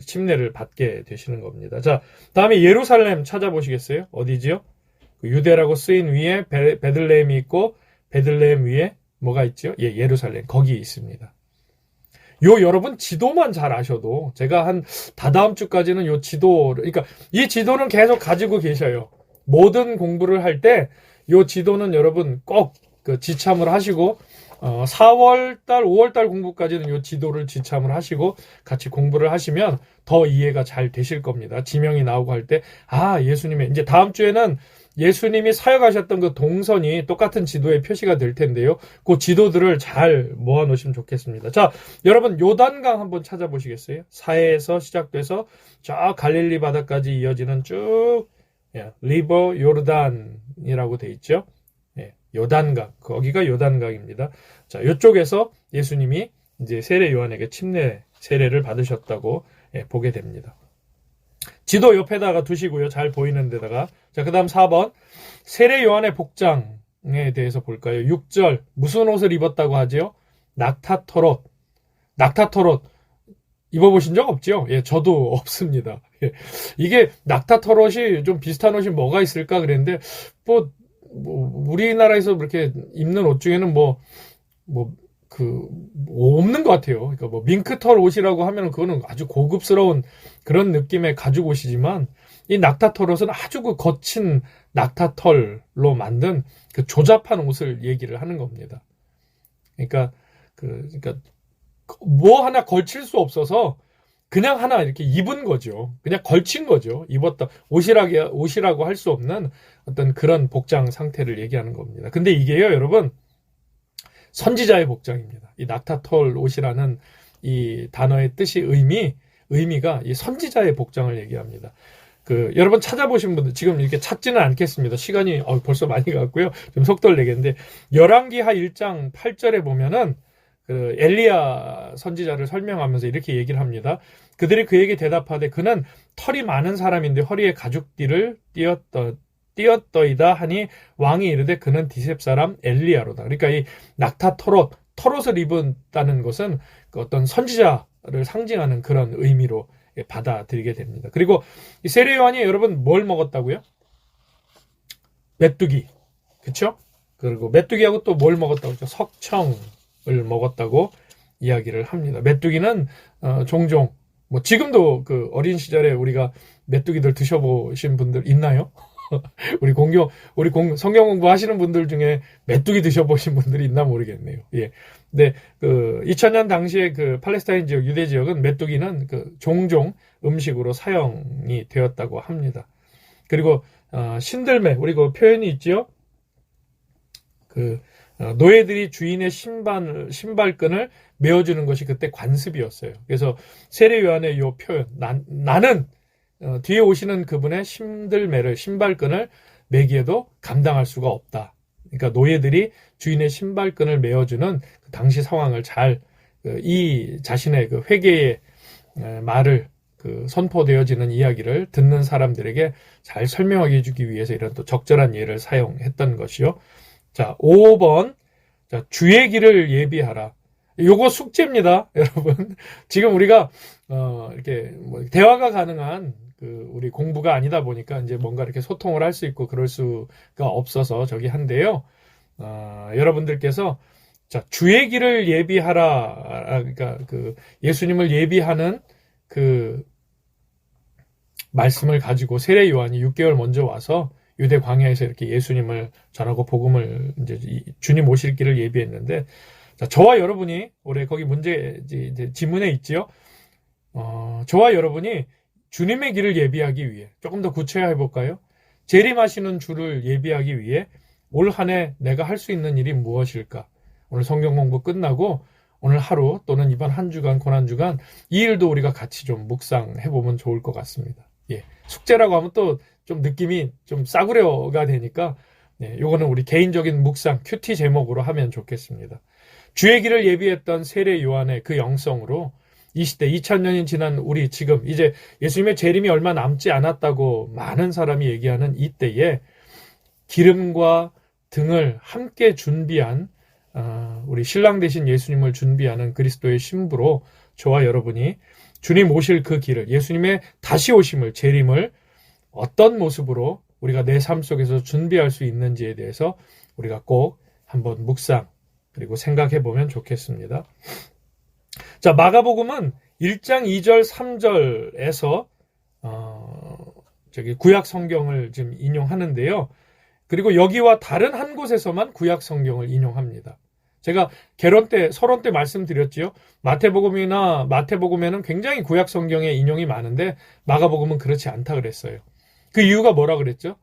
침례를 받게 되시는 겁니다. 자, 다음에 예루살렘 찾아보시겠어요? 어디지요? 그 유대라고 쓰인 위에 베들레헴이 있고 베들레헴 위에 뭐가 있죠? 예, 예루살렘 거기 있습니다. 여러분 지도만 잘 아셔도 제가 한 다다음 주까지는 요 지도를 그러니까 이 지도는 계속 가지고 계셔요. 모든 공부를 할 때 요 지도는 여러분 꼭 그 지참을 하시고 4월달, 5월달 공부까지는 이 지도를 지참을 하시고 같이 공부를 하시면 더 이해가 잘 되실 겁니다. 지명이 나오고 할 때, 예수님의, 이제 다음 주에는 예수님이 사역하셨던 그 동선이 똑같은 지도에 표시가 될 텐데요. 그 지도들을 잘 모아놓으시면 좋겠습니다. 자, 여러분 요단강 한번 찾아보시겠어요? 사해에서 시작돼서 저 갈릴리 바다까지 이어지는 쭉 리버 요르단이라고 돼 있죠. 요단강, 거기가 요단강입니다. 자, 이쪽에서 예수님이 이제 세례 요한에게 침례 세례를 받으셨다고 보게 됩니다. 지도 옆에다가 두시고요. 잘 보이는 데다가. 자, 그 다음 4번. 세례 요한의 복장에 대해서 볼까요? 6절. 무슨 옷을 입었다고 하죠? 낙타털옷. 낙타털옷. 입어보신 적 없죠? 저도 없습니다. 이게 낙타털옷이 좀 비슷한 옷이 뭐가 있을까 그랬는데, 우리나라에서 그렇게 입는 옷 중에는 없는 것 같아요. 그러니까 밍크털 옷이라고 하면 그거는 아주 고급스러운 그런 느낌의 가죽 옷이지만, 이 낙타털 옷은 아주 그 거친 낙타털로 만든 그 조잡한 옷을 얘기를 하는 겁니다. 그러니까 뭐 하나 걸칠 수 없어서 그냥 하나 이렇게 입은 거죠. 그냥 걸친 거죠. 입었다. 옷이라고 할 수 없는 어떤 그런 복장 상태를 얘기하는 겁니다. 근데 이게요, 여러분, 선지자의 복장입니다. 이 낙타털 옷이라는 이 단어의 뜻이 의미가 이 선지자의 복장을 얘기합니다. 여러분 찾아보신 분들, 지금 이렇게 찾지는 않겠습니다. 시간이 벌써 많이 갔고요. 좀 속도를 내겠는데, 열왕기하 1장 8절에 보면은 엘리야 선지자를 설명하면서 이렇게 얘기를 합니다. 그들이 그에게 대답하되 그는 털이 많은 사람인데 허리에 가죽띠를 띄었더이다 하니 왕이 이르되 그는 디셉 사람 엘리야로다. 그러니까 이 털옷을 입었다는 것은 어떤 선지자를 상징하는 그런 의미로 받아들이게 됩니다. 그리고 이 세례 요한이 여러분 뭘 먹었다고요? 메뚜기. 그쵸? 그리고 메뚜기하고 또 뭘 먹었다고 했죠? 석청을 먹었다고 이야기를 합니다. 메뚜기는 종종 지금도 그 어린 시절에 우리가 메뚜기들 드셔보신 분들 있나요? 우리 성경 공부 하시는 분들 중에 메뚜기 드셔보신 분들이 있나 모르겠네요. 근데 2000년 당시에 팔레스타인 지역, 유대 지역은 메뚜기는 종종 음식으로 사용이 되었다고 합니다. 그리고 신들매, 우리 표현이 있지요. 노예들이 주인의 신발끈을 메어주는 것이 그때 관습이었어요. 그래서 세례 요한의 이 표현, 나는 뒤에 오시는 그분의 신발끈을 매기에도 감당할 수가 없다. 그러니까 노예들이 주인의 신발끈을 메어주는 그 당시 상황을 이 자신의 회개의 말을 선포되어지는 이야기를 듣는 사람들에게 잘 설명하게 해주기 위해서 이런 또 적절한 예를 사용했던 것이요. 자, 5번. 자, 주의 길을 예비하라. 요거 숙제입니다, 여러분. 지금 우리가, 이렇게, 대화가 가능한, 우리 공부가 아니다 보니까 이제 뭔가 이렇게 소통을 할 수 있고 그럴 수가 없어서 저기 한데요. 여러분들께서, 자, 주의 길을 예비하라. 그러니까 예수님을 예비하는 말씀을 가지고 세례 요한이 6개월 먼저 와서 유대 광야에서 이렇게 예수님을 전하고 복음을 이제 주님 오실 길을 예비했는데, 자, 저와 여러분이 올해 거기 지문에 있지요. 저와 여러분이 주님의 길을 예비하기 위해 조금 더 구체화해 볼까요? 재림하시는 주를 예비하기 위해 올 한 해 내가 할 수 있는 일이 무엇일까? 오늘 성경 공부 끝나고 오늘 하루 또는 이번 한 주간 고난주간 이 일도 우리가 같이 좀 묵상해 보면 좋을 것 같습니다. 숙제라고 하면 또 좀 느낌이 좀 싸구려가 되니까 요거는 우리 개인적인 묵상 큐티 제목으로 하면 좋겠습니다. 주의 길을 예비했던 세례 요한의 그 영성으로 이 시대 2000년이 지난 우리 지금 이제 예수님의 재림이 얼마 남지 않았다고 많은 사람이 얘기하는 이때에 기름과 등을 함께 준비한 우리 신랑 되신 예수님을 준비하는 그리스도의 신부로 저와 여러분이 주님 오실 그 길을, 예수님의 다시 오심을, 재림을 어떤 모습으로 우리가 내 삶 속에서 준비할 수 있는지에 대해서 우리가 꼭 한번 묵상 그리고 생각해 보면 좋겠습니다. 자, 마가복음은 1장 2절 3절에서 구약 성경을 지금 인용하는데요. 그리고 여기와 다른 한 곳에서만 구약 성경을 인용합니다. 제가 서론 때 말씀드렸지요. 마태복음에는 굉장히 구약 성경에 인용이 많은데 마가복음은 그렇지 않다 그랬어요. 그 이유가 뭐라 그랬죠?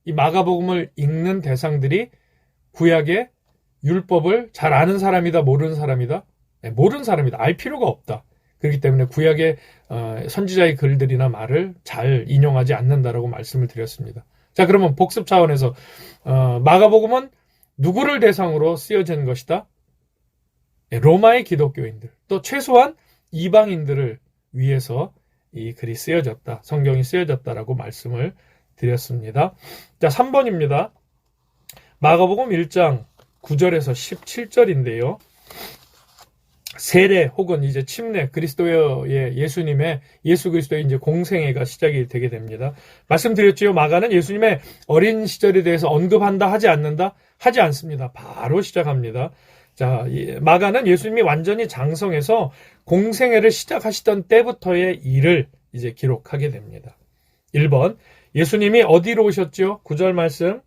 이 마가복음을 읽는 대상들이 구약의 율법을 잘 아는 사람이다, 모르는 사람이다? 네, 모르는 사람이다. 알 필요가 없다. 그렇기 때문에 구약의 선지자의 글들이나 말을 잘 인용하지 않는다라고 말씀을 드렸습니다. 자, 그러면 복습 차원에서 마가복음은 누구를 대상으로 쓰여진 것이다? 네, 로마의 기독교인들, 또 최소한 이방인들을 위해서 이 글이 쓰여졌다. 성경이 쓰여졌다라고 말씀을 드렸습니다. 자, 3번입니다. 마가복음 1장 9절에서 17절인데요. 세례 혹은 이제 침례, 그리스도의 예수 그리스도의 이제 공생애가 시작이 되게 됩니다. 말씀드렸지요. 마가는 예수님의 어린 시절에 대해서 언급한다, 하지 않는다? 하지 않습니다. 바로 시작합니다. 자, 마가는 예수님이 완전히 장성해서 공생애를 시작하시던 때부터의 일을 이제 기록하게 됩니다. 1번, 예수님이 어디로 오셨죠? 9절 말씀.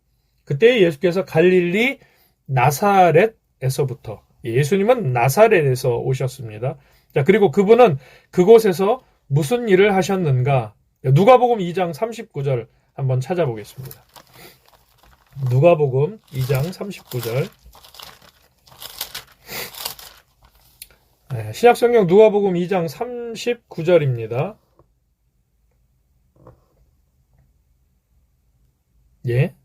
그때 예수께서 갈릴리 나사렛에서부터, 예수님은 나사렛에서 오셨습니다. 자, 그리고 그분은 그곳에서 무슨 일을 하셨는가? 누가복음 2장 39절 한번 찾아보겠습니다. 누가복음 2장 39절. 신약성경 누가복음 2장 39절입니다. 예.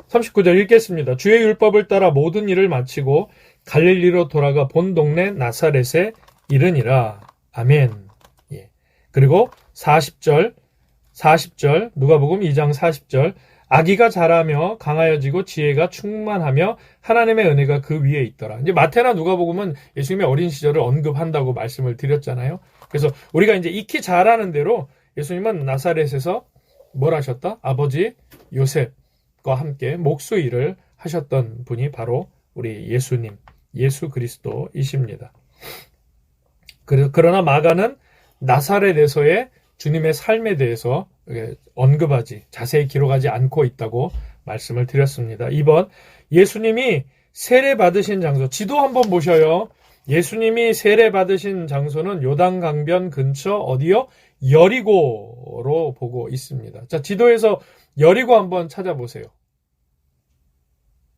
39절 읽겠습니다. 주의 율법을 따라 모든 일을 마치고 갈릴리로 돌아가 본 동네 나사렛에 이르니라. 아멘. 예. 그리고 40절 누가복음 2장 40절 아기가 자라며 강하여지고 지혜가 충만하며 하나님의 은혜가 그 위에 있더라. 이제 마태나 누가복음은 예수님의 어린 시절을 언급한다고 말씀을 드렸잖아요. 그래서 우리가 이제 익히 잘 아는 대로 예수님은 나사렛에서 뭘 하셨다? 아버지 요셉과 함께 목수일을 하셨던 분이 바로 우리 예수님, 예수 그리스도이십니다. 그러나 마가는 나사렛에서의 주님의 삶에 대해서 자세히 기록하지 않고 있다고 말씀을 드렸습니다. 2번, 예수님이 세례 받으신 장소, 지도 한번 보셔요. 예수님이 세례 받으신 장소는 요단강변 근처 어디요? 여리고로 보고 있습니다. 자, 지도에서 여리고 한번 찾아보세요.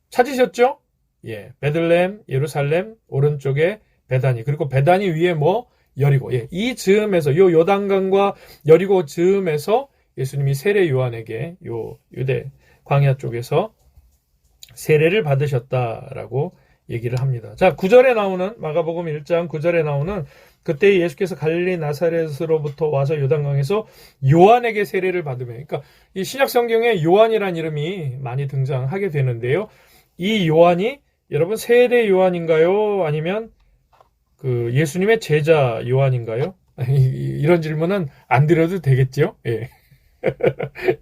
찾으셨죠? 예, 베들레헴, 예루살렘, 오른쪽에 베다니, 그리고 베다니 위에 여리고. 예, 이 즈음에서, 요 요단강과 여리고 즈음에서 예수님이 세례 요한에게 유대 광야 쪽에서 세례를 받으셨다라고 얘기를 합니다. 자, 9절에 나오는, 마가복음 1장 9절에 나오는 그때 예수께서 갈릴리 나사렛으로부터 와서 요단강에서 요한에게 세례를 받으며, 그러니까 이 신약 성경에 요한이라는 이름이 많이 등장하게 되는데요. 이 요한이 여러분 세례 요한인가요? 아니면 그 예수님의 제자 요한인가요? 이런 질문은 안 드려도 되겠죠? 예.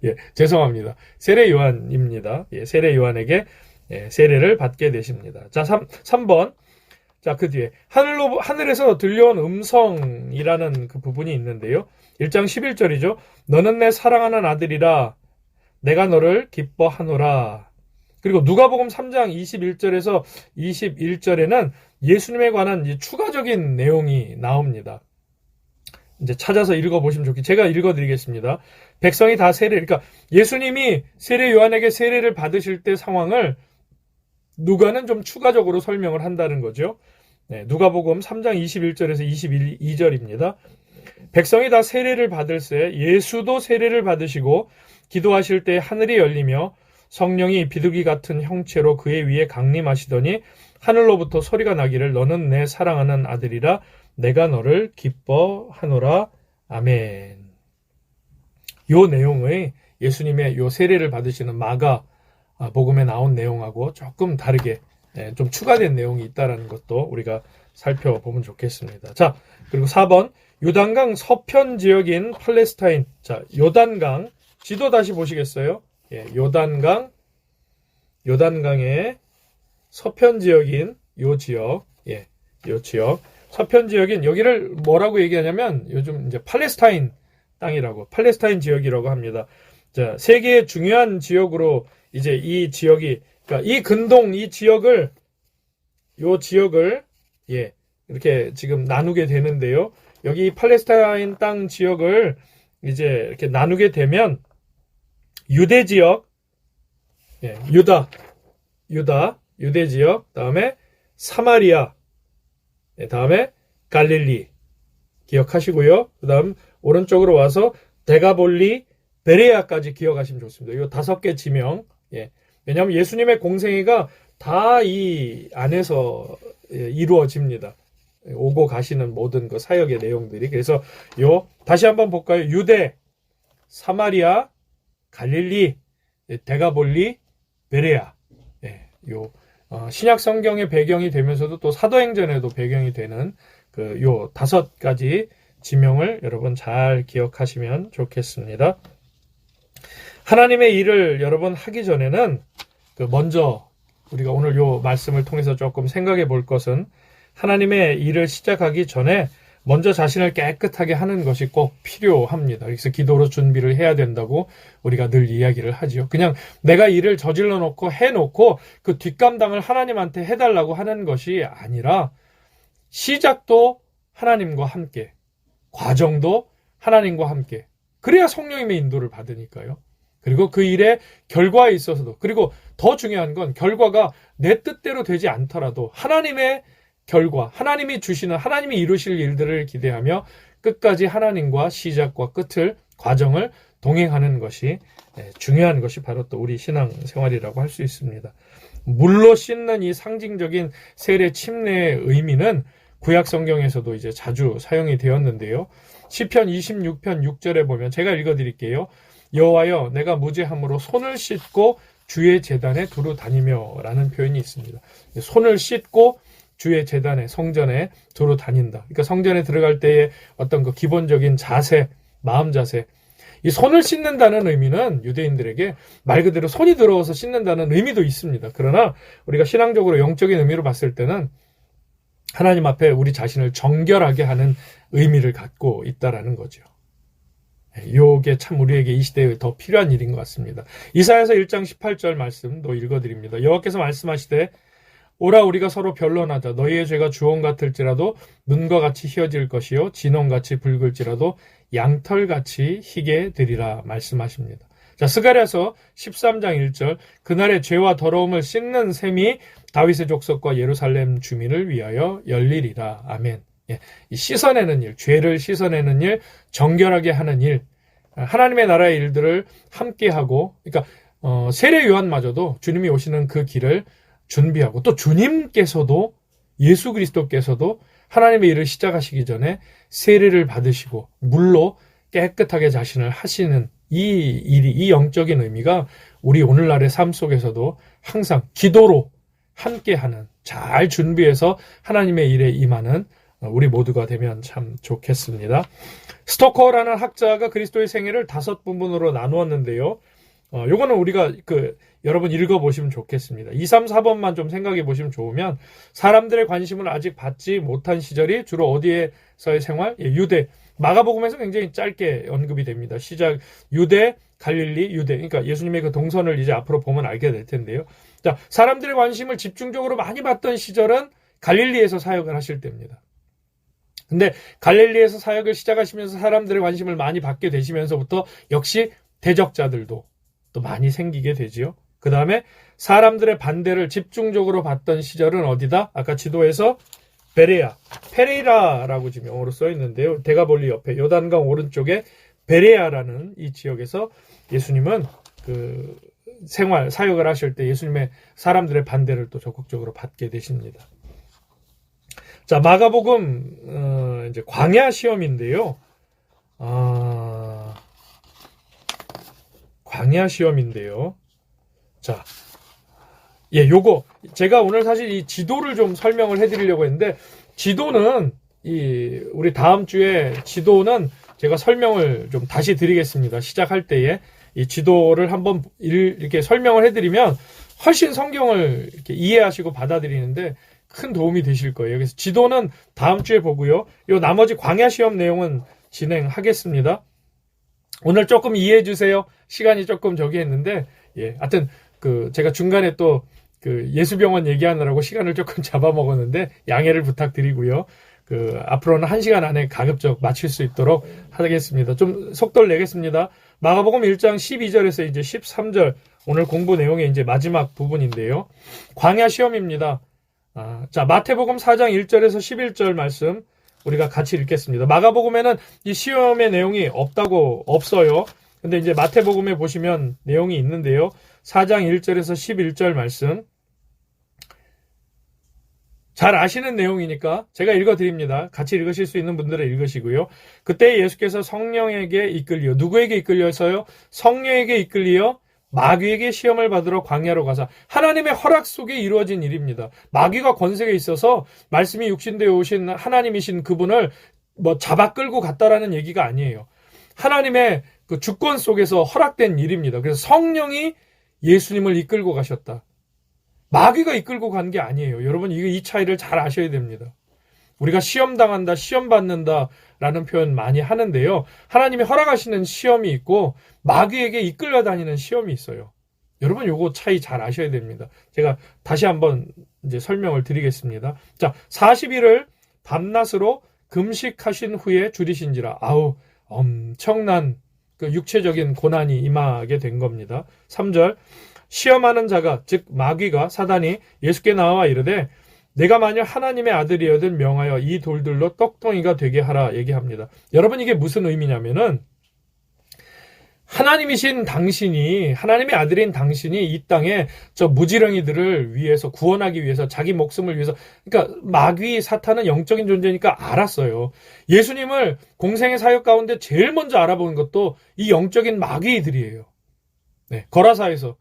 예, 죄송합니다. 세례 요한입니다. 예, 세례 요한에게 세례를 받게 되십니다. 자, 3번. 자, 그 뒤에 하늘에서 들려온 음성이라는 그 부분이 있는데요. 1장 11절이죠. 너는 내 사랑하는 아들이라 내가 너를 기뻐하노라. 그리고 누가복음 3장 21절에서 21절에는 예수님에 관한 이제 추가적인 내용이 나옵니다. 이제 찾아서 읽어보시면 좋겠습니다. 제가 읽어드리겠습니다. 백성이 다 그러니까 예수님이 세례 요한에게 세례를 받으실 때 상황을 누가는 좀 추가적으로 설명을 한다는 거죠. 네, 누가복음 3장 21절에서 22절입니다. 백성이 다 세례를 받을새 예수도 세례를 받으시고 기도하실 때 하늘이 열리며 성령이 비둘기 같은 형체로 그의 위에 강림하시더니 하늘로부터 소리가 나기를 너는 내 사랑하는 아들이라 내가 너를 기뻐하노라. 아멘. 요 내용의 예수님의 요 세례를 받으시는 마가 복음에 나온 내용하고 조금 다르게 좀 추가된 내용이 있다는 것도 우리가 살펴보면 좋겠습니다. 자, 그리고 4번 요단강 서편 지역인 팔레스타인. 자, 요단강 지도 다시 보시겠어요? 예, 요단강의 서편 지역인 요 지역, 예, 요 지역 서편 지역인 여기를 뭐라고 얘기하냐면 요즘 이제 팔레스타인 땅이라고, 팔레스타인 지역이라고 합니다. 자, 세계의 중요한 지역으로 이제 이 지역이, 그러니까 이 근동 이 지역을 요 지역을 이렇게 지금 나누게 되는데요. 여기 팔레스타인 땅 지역을 이제 이렇게 나누게 되면 유대 지역, 유대 지역, 다음에 사마리아, 다음에 갈릴리 기억하시고요. 그 다음 오른쪽으로 와서 데가볼리, 베레아까지 기억하시면 좋습니다. 이 5개 지명. 왜냐하면 예수님의 공생애가 다 이 안에서 이루어집니다. 오고 가시는 모든 그 사역의 내용들이. 그래서 다시 한번 볼까요? 유대, 사마리아, 갈릴리, 데가볼리, 베레아. 신약 성경의 배경이 되면서도 또 사도행전에도 배경이 되는 요 5가지 지명을 여러분 잘 기억하시면 좋겠습니다. 하나님의 일을 여러분 하기 전에는 먼저 우리가 오늘 요 말씀을 통해서 조금 생각해 볼 것은 하나님의 일을 시작하기 전에 먼저 자신을 깨끗하게 하는 것이 꼭 필요합니다. 그래서 기도로 준비를 해야 된다고 우리가 늘 이야기를 하죠. 그냥 내가 일을 저질러 놓고 해놓고 그 뒷감당을 하나님한테 해달라고 하는 것이 아니라 시작도 하나님과 함께, 과정도 하나님과 함께, 그래야 성령님의 인도를 받으니까요. 그리고 그 일의 결과에 있어서도, 그리고 더 중요한 건 결과가 내 뜻대로 되지 않더라도 하나님의 결과, 하나님이 주시는, 하나님이 이루실 일들을 기대하며 끝까지 하나님과 시작과 끝을, 과정을 동행하는 것이 중요한 것이 바로 또 우리 신앙생활이라고 할 수 있습니다. 물로 씻는 이 상징적인 세례 침례의 의미는 구약 성경에서도 이제 자주 사용이 되었는데요. 시편 26편 6절에 보면 제가 읽어드릴게요. 여호와여 내가 무죄함으로 손을 씻고 주의 제단에 두루 다니며 라는 표현이 있습니다. 손을 씻고 주의 제단에, 성전에 두루 다닌다. 그러니까 성전에 들어갈 때의 어떤 그 기본적인 자세, 마음 자세. 이 손을 씻는다는 의미는 유대인들에게 말 그대로 손이 들어와서 씻는다는 의미도 있습니다. 그러나 우리가 신앙적으로 영적인 의미로 봤을 때는 하나님 앞에 우리 자신을 정결하게 하는 의미를 갖고 있다라는 거죠. 이게 참 우리에게 이 시대에 더 필요한 일인 것 같습니다. 이사야서 1장 18절 말씀도 읽어드립니다. 여호와께서 말씀하시되 오라 우리가 서로 변론하자. 너희의 죄가 주홍 같을지라도 눈과 같이 희어질 것이요 진홍같이 붉을지라도 양털같이 희게 되리라 말씀하십니다. 자, 스가랴서 13장 1절 그날의 죄와 더러움을 씻는 셈이 다윗의 족속과 예루살렘 주민을 위하여 열리리라. 아멘. 이 씻어내는 일, 죄를 씻어내는 일, 정결하게 하는 일, 하나님의 나라의 일들을 함께하고, 그러니까 세례 요한마저도 주님이 오시는 그 길을 준비하고 또 주님께서도 예수 그리스도께서도 하나님의 일을 시작하시기 전에 세례를 받으시고 물로 깨끗하게 자신을 하시는 이 일이, 이 영적인 의미가 우리 오늘날의 삶 속에서도 항상 기도로 함께하는, 잘 준비해서 하나님의 일에 임하는 우리 모두가 되면 참 좋겠습니다. 스토커라는 학자가 그리스도의 생애를 5부분으로 나누었는데요. 요거는 우리가 여러분 읽어보시면 좋겠습니다. 2, 3, 4번만 좀 생각해 보시면 좋으면 사람들의 관심을 아직 받지 못한 시절이 주로 어디에서의 생활? 유대. 마가복음에서 굉장히 짧게 언급이 됩니다. 시작 유대, 갈릴리, 유대. 그러니까 예수님의 그 동선을 이제 앞으로 보면 알게 될 텐데요. 자, 사람들의 관심을 집중적으로 많이 받던 시절은 갈릴리에서 사역을 하실 때입니다. 근데 갈릴리에서 사역을 시작하시면서 사람들의 관심을 많이 받게 되시면서부터 역시 대적자들도 또 많이 생기게 되지요. 그 다음에 사람들의 반대를 집중적으로 받던 시절은 어디다? 아까 지도에서 베레아, 페레이라라고 지금 영어로 써 있는데요. 데가볼리 옆에 요단강 오른쪽에 베레아라는 이 지역에서 예수님은 그 생활, 사역을 하실 때 예수님의 사람들의 반대를 또 적극적으로 받게 되십니다. 자, 마가복음 이제 광야 시험인데요. 광야 시험인데요. 자, 요거 제가 오늘 사실 이 지도를 좀 설명을 해드리려고 했는데 지도는 우리 다음 주에 지도는 제가 설명을 좀 다시 드리겠습니다. 시작할 때에 이 지도를 한번 이렇게 설명을 해드리면 훨씬 성경을 이렇게 이해하시고 받아들이는데 큰 도움이 되실 거예요. 그래서 지도는 다음 주에 보고요. 요 나머지 광야 시험 내용은 진행하겠습니다. 오늘 조금 이해해 주세요. 시간이 조금 저기 했는데, 하여튼 제가 중간에 또 예수병원 얘기하느라고 시간을 조금 잡아먹었는데 양해를 부탁드리고요. 앞으로는 1시간 안에 가급적 마칠 수 있도록 하겠습니다. 좀 속도를 내겠습니다. 마가복음 1장 12절에서 이제 13절, 오늘 공부 내용의 이제 마지막 부분인데요. 광야 시험입니다. 자, 마태복음 4장 1절에서 11절 말씀 우리가 같이 읽겠습니다. 마가복음에는 이 시험의 내용이 없어요. 근데 이제 마태복음에 보시면 내용이 있는데요. 4장 1절에서 11절 말씀. 잘 아시는 내용이니까 제가 읽어드립니다. 같이 읽으실 수 있는 분들은 읽으시고요. 그때 예수께서 성령에게 이끌리어, 누구에게 이끌려서요? 성령에게 이끌리어 마귀에게 시험을 받으러 광야로 가사, 하나님의 허락 속에 이루어진 일입니다. 마귀가 권세가 있어서 말씀이 육신되어 오신 하나님이신 그분을 잡아 끌고 갔다라는 얘기가 아니에요. 하나님의 그 주권 속에서 허락된 일입니다. 그래서 성령이 예수님을 이끌고 가셨다. 마귀가 이끌고 간 게 아니에요. 여러분, 이 차이를 잘 아셔야 됩니다. 우리가 시험 당한다, 시험 받는다 라는 표현 많이 하는데요. 하나님이 허락하시는 시험이 있고 마귀에게 이끌려 다니는 시험이 있어요. 여러분, 요거 차이 잘 아셔야 됩니다. 제가 다시 한번 이제 설명을 드리겠습니다. 자, 40일을 밤낮으로 금식하신 후에 줄이신지라. 엄청난 육체적인 고난이 임하게 된 겁니다. 3절. 시험하는 자가, 즉 마귀가, 사단이 예수께 나와 이르되 내가 만일 하나님의 아들이어든 명하여 이 돌들로 떡덩이가 되게 하라 얘기합니다. 여러분, 이게 무슨 의미냐면은 하나님이신 당신이, 하나님의 아들인 당신이 이 땅에 저 무지렁이들을 위해서, 구원하기 위해서, 자기 목숨을 위해서, 그러니까 마귀, 사탄은 영적인 존재니까 알았어요. 예수님을 공생의 사역 가운데 제일 먼저 알아보는 것도 이 영적인 마귀들이에요. 네, 거라사에서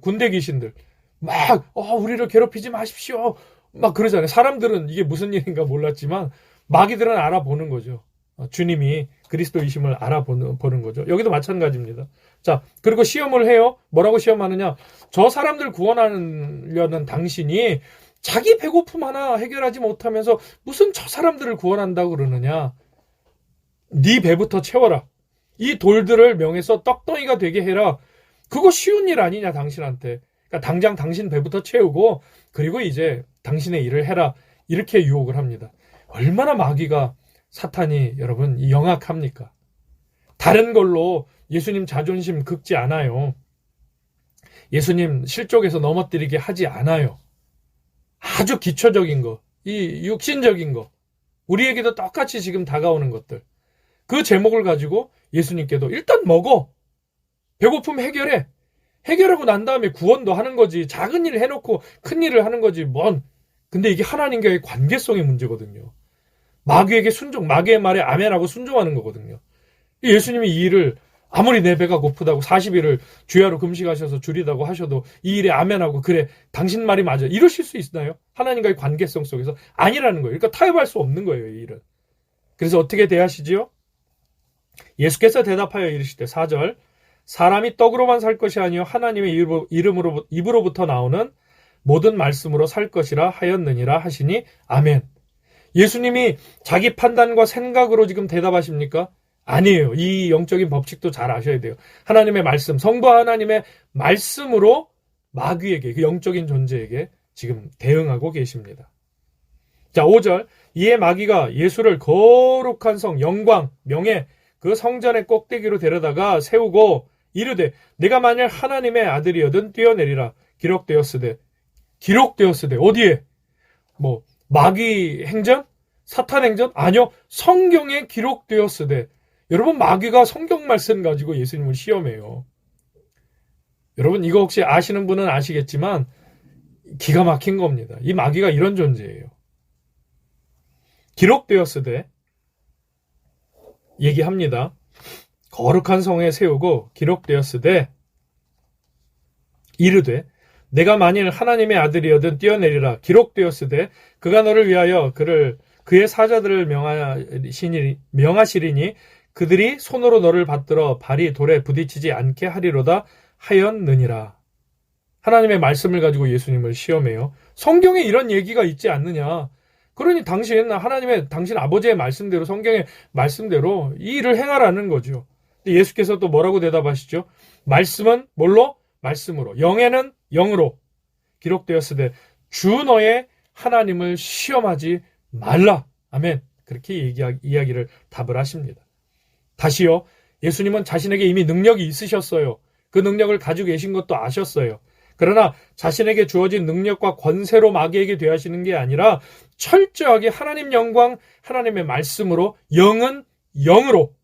군대 귀신들 우리를 괴롭히지 마십시오 막 그러잖아요. 사람들은 이게 무슨 일인가 몰랐지만 마귀들은 알아보는 거죠. 주님이 그리스도이심을 알아보는 거죠. 여기도 마찬가지입니다. 자, 그리고 시험을 해요. 뭐라고 시험하느냐? 저 사람들 구원하려는 당신이 자기 배고픔 하나 해결하지 못하면서 무슨 저 사람들을 구원한다고 그러느냐? 네 배부터 채워라. 이 돌들을 명해서 떡덩이가 되게 해라. 그거 쉬운 일 아니냐, 당신한테. 그러니까 당장 당신 배부터 채우고 그리고 이제 당신의 일을 해라. 이렇게 유혹을 합니다. 얼마나 마귀가, 사탄이 여러분 영악합니까? 다른 걸로 예수님 자존심 긁지 않아요. 예수님 실족에서 넘어뜨리게 하지 않아요. 아주 기초적인 거, 이 육신적인 거, 우리에게도 똑같이 지금 다가오는 것들, 그 제목을 가지고 예수님께도 일단 먹어. 배고픔 해결해. 해결하고 난 다음에 구원도 하는 거지. 작은 일 해놓고 큰 일을 하는 거지. 근데 이게 하나님과의 관계성의 문제거든요. 마귀에게 마귀의 말에 아멘하고 순종하는 거거든요. 예수님이 이 일을 아무리 내 배가 고프다고 40일을 주야로 금식하셔서 줄이다고 하셔도 이 일에 아멘하고 그래, 당신 말이 맞아. 이러실 수 있나요? 하나님과의 관계성 속에서 아니라는 거예요. 그러니까 타협할 수 없는 거예요, 이 일은. 그래서 어떻게 대하시지요? 예수께서 대답하여 이르시되 4절. 사람이 떡으로만 살 것이 아니요 하나님의 입으로부터 나오는 모든 말씀으로 살 것이라 하였느니라 하시니 아멘. 예수님이 자기 판단과 생각으로 지금 대답하십니까? 아니에요. 이 영적인 법칙도 잘 아셔야 돼요. 하나님의 말씀, 성부 하나님의 말씀으로 마귀에게, 그 영적인 존재에게 지금 대응하고 계십니다. 자, 5절. 이에 마귀가 예수를 거룩한 성, 영광, 명예, 그 성전의 꼭대기로 데려다가 세우고 이르되 내가 만일 하나님의 아들이어든 뛰어내리라. 기록되었으되 어디에? 마귀 행전? 사탄 행전? 아니요. 성경에 기록되었으되. 여러분, 마귀가 성경 말씀 가지고 예수님을 시험해요. 여러분, 이거 혹시 아시는 분은 아시겠지만 기가 막힌 겁니다. 이 마귀가 이런 존재예요. 기록되었으되 얘기합니다. 거룩한 성에 세우고 기록되었으되 이르되 내가 만일 하나님의 아들이어든 뛰어내리라. 기록되었으되 그가 너를 위하여 그의 사자들을 명하시리니 그들이 손으로 너를 받들어 발이 돌에 부딪히지 않게 하리로다 하였느니라. 하나님의 말씀을 가지고 예수님을 시험해요. 성경에 이런 얘기가 있지 않느냐. 그러니 당신 아버지의 말씀대로, 성경의 말씀대로 이 일을 행하라는 거죠. 예수께서 또 뭐라고 대답하시죠? 말씀은 뭘로? 말씀으로. 영에는 영으로. 기록되었으되 주 너의 하나님을 시험하지 말라. 아멘. 그렇게 이야기를 답을 하십니다. 다시요. 예수님은 자신에게 이미 능력이 있으셨어요. 그 능력을 가지고 계신 것도 아셨어요. 그러나 자신에게 주어진 능력과 권세로 마귀에게 대하시는 게 아니라 철저하게 하나님 영광, 하나님의 말씀으로 영은 영으로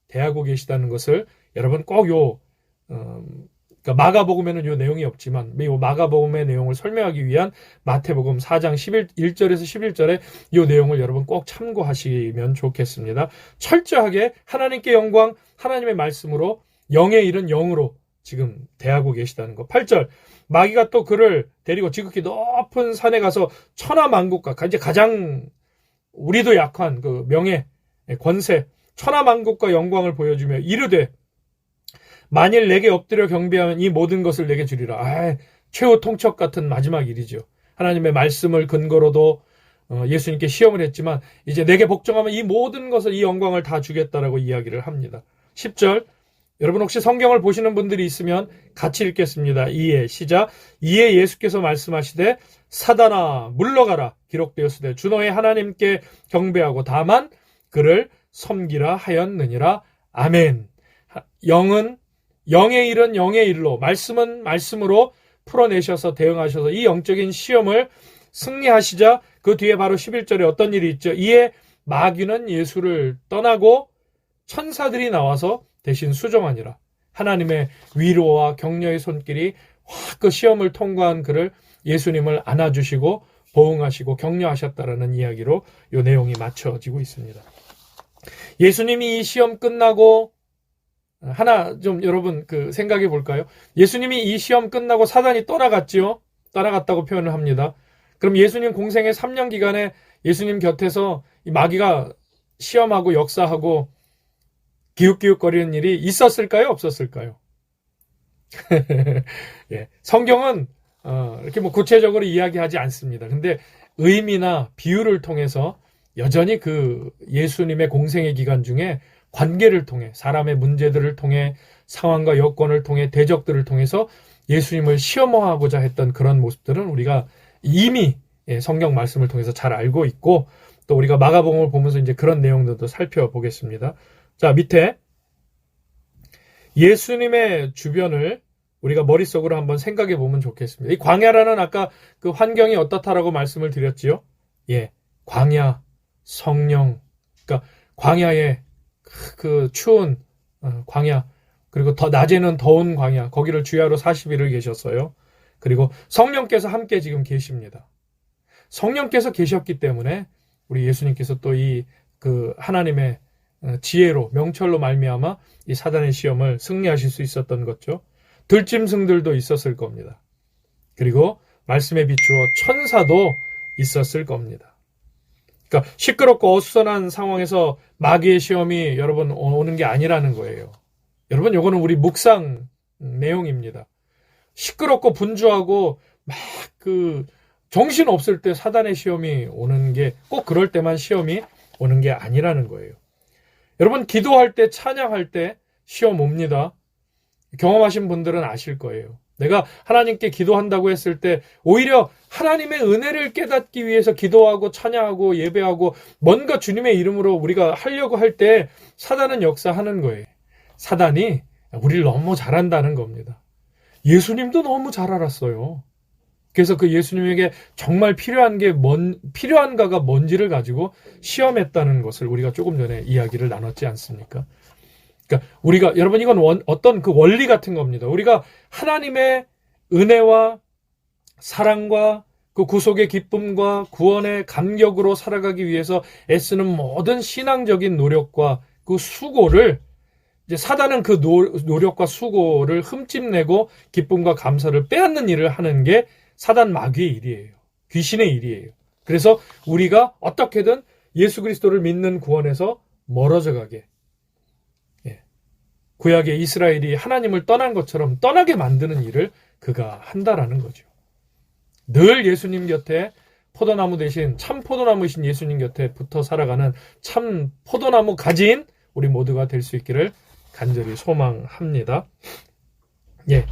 대하고 계시다는 것을 여러분 꼭 그러니까 마가복음에는 요 내용이 없지만 이 마가복음의 내용을 설명하기 위한 마태복음 4장 1절에서 11절에 이 내용을 여러분 꼭 참고하시면 좋겠습니다. 철저하게 하나님께 영광, 하나님의 말씀으로 영의 일은 영으로 지금 대하고 계시다는 거. 8절 마귀가 또 그를 데리고 지극히 높은 산에 가서 천하만국과 이제 가장 우리도 약한 그 명예, 권세, 천하만국과 영광을 보여주며 이르되 만일 내게 엎드려 경배하면 이 모든 것을 내게 주리라. 최후 통첩 같은 마지막 일이죠. 하나님의 말씀을 근거로도 예수님께 시험을 했지만 이제 내게 복종하면 이 모든 것을, 이 영광을 다 주겠다라고 이야기를 합니다. 10절 여러분 혹시 성경을 보시는 분들이 있으면 같이 읽겠습니다. 이에 시작. 이에 예수께서 말씀하시되 사단아 물러가라. 기록되었으되 주 너의 하나님께 경배하고 다만 그를 섬기라 하였느니라. 아멘. 영은 영의 일은 영의 일로, 말씀은 말씀으로 풀어내셔서 대응하셔서 이 영적인 시험을 승리하시자 그 뒤에 바로 11절에 어떤 일이 있죠. 이에 마귀는 예수를 떠나고 천사들이 나와서 대신 수종하니라. 하나님의 위로와 격려의 손길이 확 그 시험을 통과한 그를 예수님을 안아주시고 보응하시고 격려하셨다라는 이야기로 이 내용이 맞춰지고 있습니다. 예수님이 이 시험 끝나고 하나 좀 여러분 생각해 볼까요? 예수님이 이 시험 끝나고 사단이 떠나갔지요? 떠나갔다고 표현을 합니다. 그럼 예수님 공생의 3년 기간에 예수님 곁에서 이 마귀가 시험하고 역사하고 기웃기웃거리는 일이 있었을까요? 없었을까요? 예, 성경은 이렇게 구체적으로 이야기하지 않습니다. 근데 의미나 비유를 통해서 여전히 그 예수님의 공생의 기간 중에 관계를 통해, 사람의 문제들을 통해, 상황과 여건을 통해, 대적들을 통해서 예수님을 시험하고자 했던 그런 모습들은 우리가 이미 성경 말씀을 통해서 잘 알고 있고, 또 우리가 마가복음을 보면서 이제 그런 내용들도 살펴보겠습니다. 자, 밑에 예수님의 주변을 우리가 머릿속으로 한번 생각해 보면 좋겠습니다. 이 광야라는 아까 그 환경이 어떻다라고 말씀을 드렸지요? 예, 광야, 성령, 그러니까 광야에 그 추운 광야, 그리고 더 낮에는 더운 광야, 거기를 주야로 40일을 계셨어요. 그리고 성령께서 함께 지금 계십니다. 성령께서 계셨기 때문에 우리 예수님께서 또 이 하나님의 지혜로, 명철로 말미암아 이 사단의 시험을 승리하실 수 있었던 거죠. 들짐승들도 있었을 겁니다. 그리고 말씀에 비추어 천사도 있었을 겁니다. 그러니까 시끄럽고 어수선한 상황에서 마귀의 시험이 여러분 오는 게 아니라는 거예요. 여러분 요거는 우리 묵상 내용입니다. 시끄럽고 분주하고 막 정신 없을 때 사단의 시험이 오는 게 꼭 그럴 때만 시험이 오는 게 아니라는 거예요. 여러분 기도할 때, 찬양할 때 시험 옵니다. 경험하신 분들은 아실 거예요. 내가 하나님께 기도한다고 했을 때 오히려 하나님의 은혜를 깨닫기 위해서 기도하고 찬양하고 예배하고 뭔가 주님의 이름으로 우리가 하려고 할 때 사단은 역사하는 거예요. 사단이 우리를 너무 잘한다는 겁니다. 예수님도 너무 잘 알았어요. 그래서 그 예수님에게 정말 필요한가가 뭔지를 가지고 시험했다는 것을 우리가 조금 전에 이야기를 나눴지 않습니까? 그러니까 우리가, 여러분 이건 어떤 그 원리 같은 겁니다. 우리가 하나님의 은혜와 사랑과 그 구속의 기쁨과 구원의 감격으로 살아가기 위해서 애쓰는 모든 신앙적인 노력과 그 수고를 이제 사단은 그 노력과 수고를 흠집내고 기쁨과 감사를 빼앗는 일을 하는 게 사단 마귀의 일이에요. 귀신의 일이에요. 그래서 우리가 어떻게든 예수 그리스도를 믿는 구원에서 멀어져 가게, 구약의 이스라엘이 하나님을 떠난 것처럼 떠나게 만드는 일을 그가 한다라는 거죠. 늘 예수님 곁에 포도나무 대신 참 포도나무이신 예수님 곁에 붙어 살아가는 참 포도나무 가지인 우리 모두가 될 수 있기를 간절히 소망합니다. 예.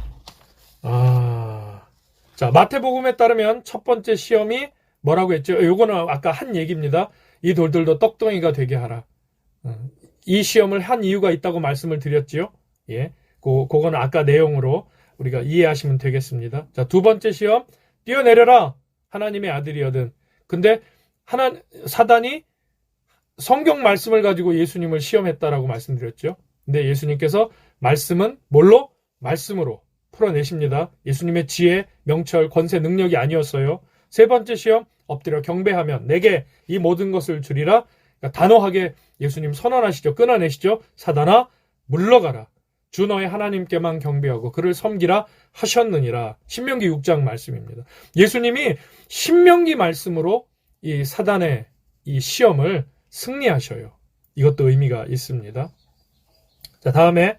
자, 마태복음에 따르면 첫 번째 시험이 뭐라고 했죠? 요거는 아까 한 얘기입니다. 이 돌들도 떡덩이가 되게 하라. 이 시험을 한 이유가 있다고 말씀을 드렸지요. 예. 그거는 아까 내용으로 우리가 이해하시면 되겠습니다. 자, 두 번째 시험, 뛰어내려라. 하나님의 아들이거든. 근데 사단이 성경 말씀을 가지고 예수님을 시험했다라고 말씀드렸죠. 근데 예수님께서 말씀은 뭘로? 말씀으로 풀어내십니다. 예수님의 지혜, 명철, 권세, 능력이 아니었어요. 세 번째 시험, 엎드려 경배하면 내게 이 모든 것을 주리라. 그러니까 단호하게 예수님 선언하시죠. 끊어내시죠. 사단아 물러가라. 주 너의 하나님께만 경배하고 그를 섬기라 하셨느니라. 신명기 6장 말씀입니다. 예수님이 신명기 말씀으로 이 사단의 이 시험을 승리하셔요. 이것도 의미가 있습니다. 자, 다음에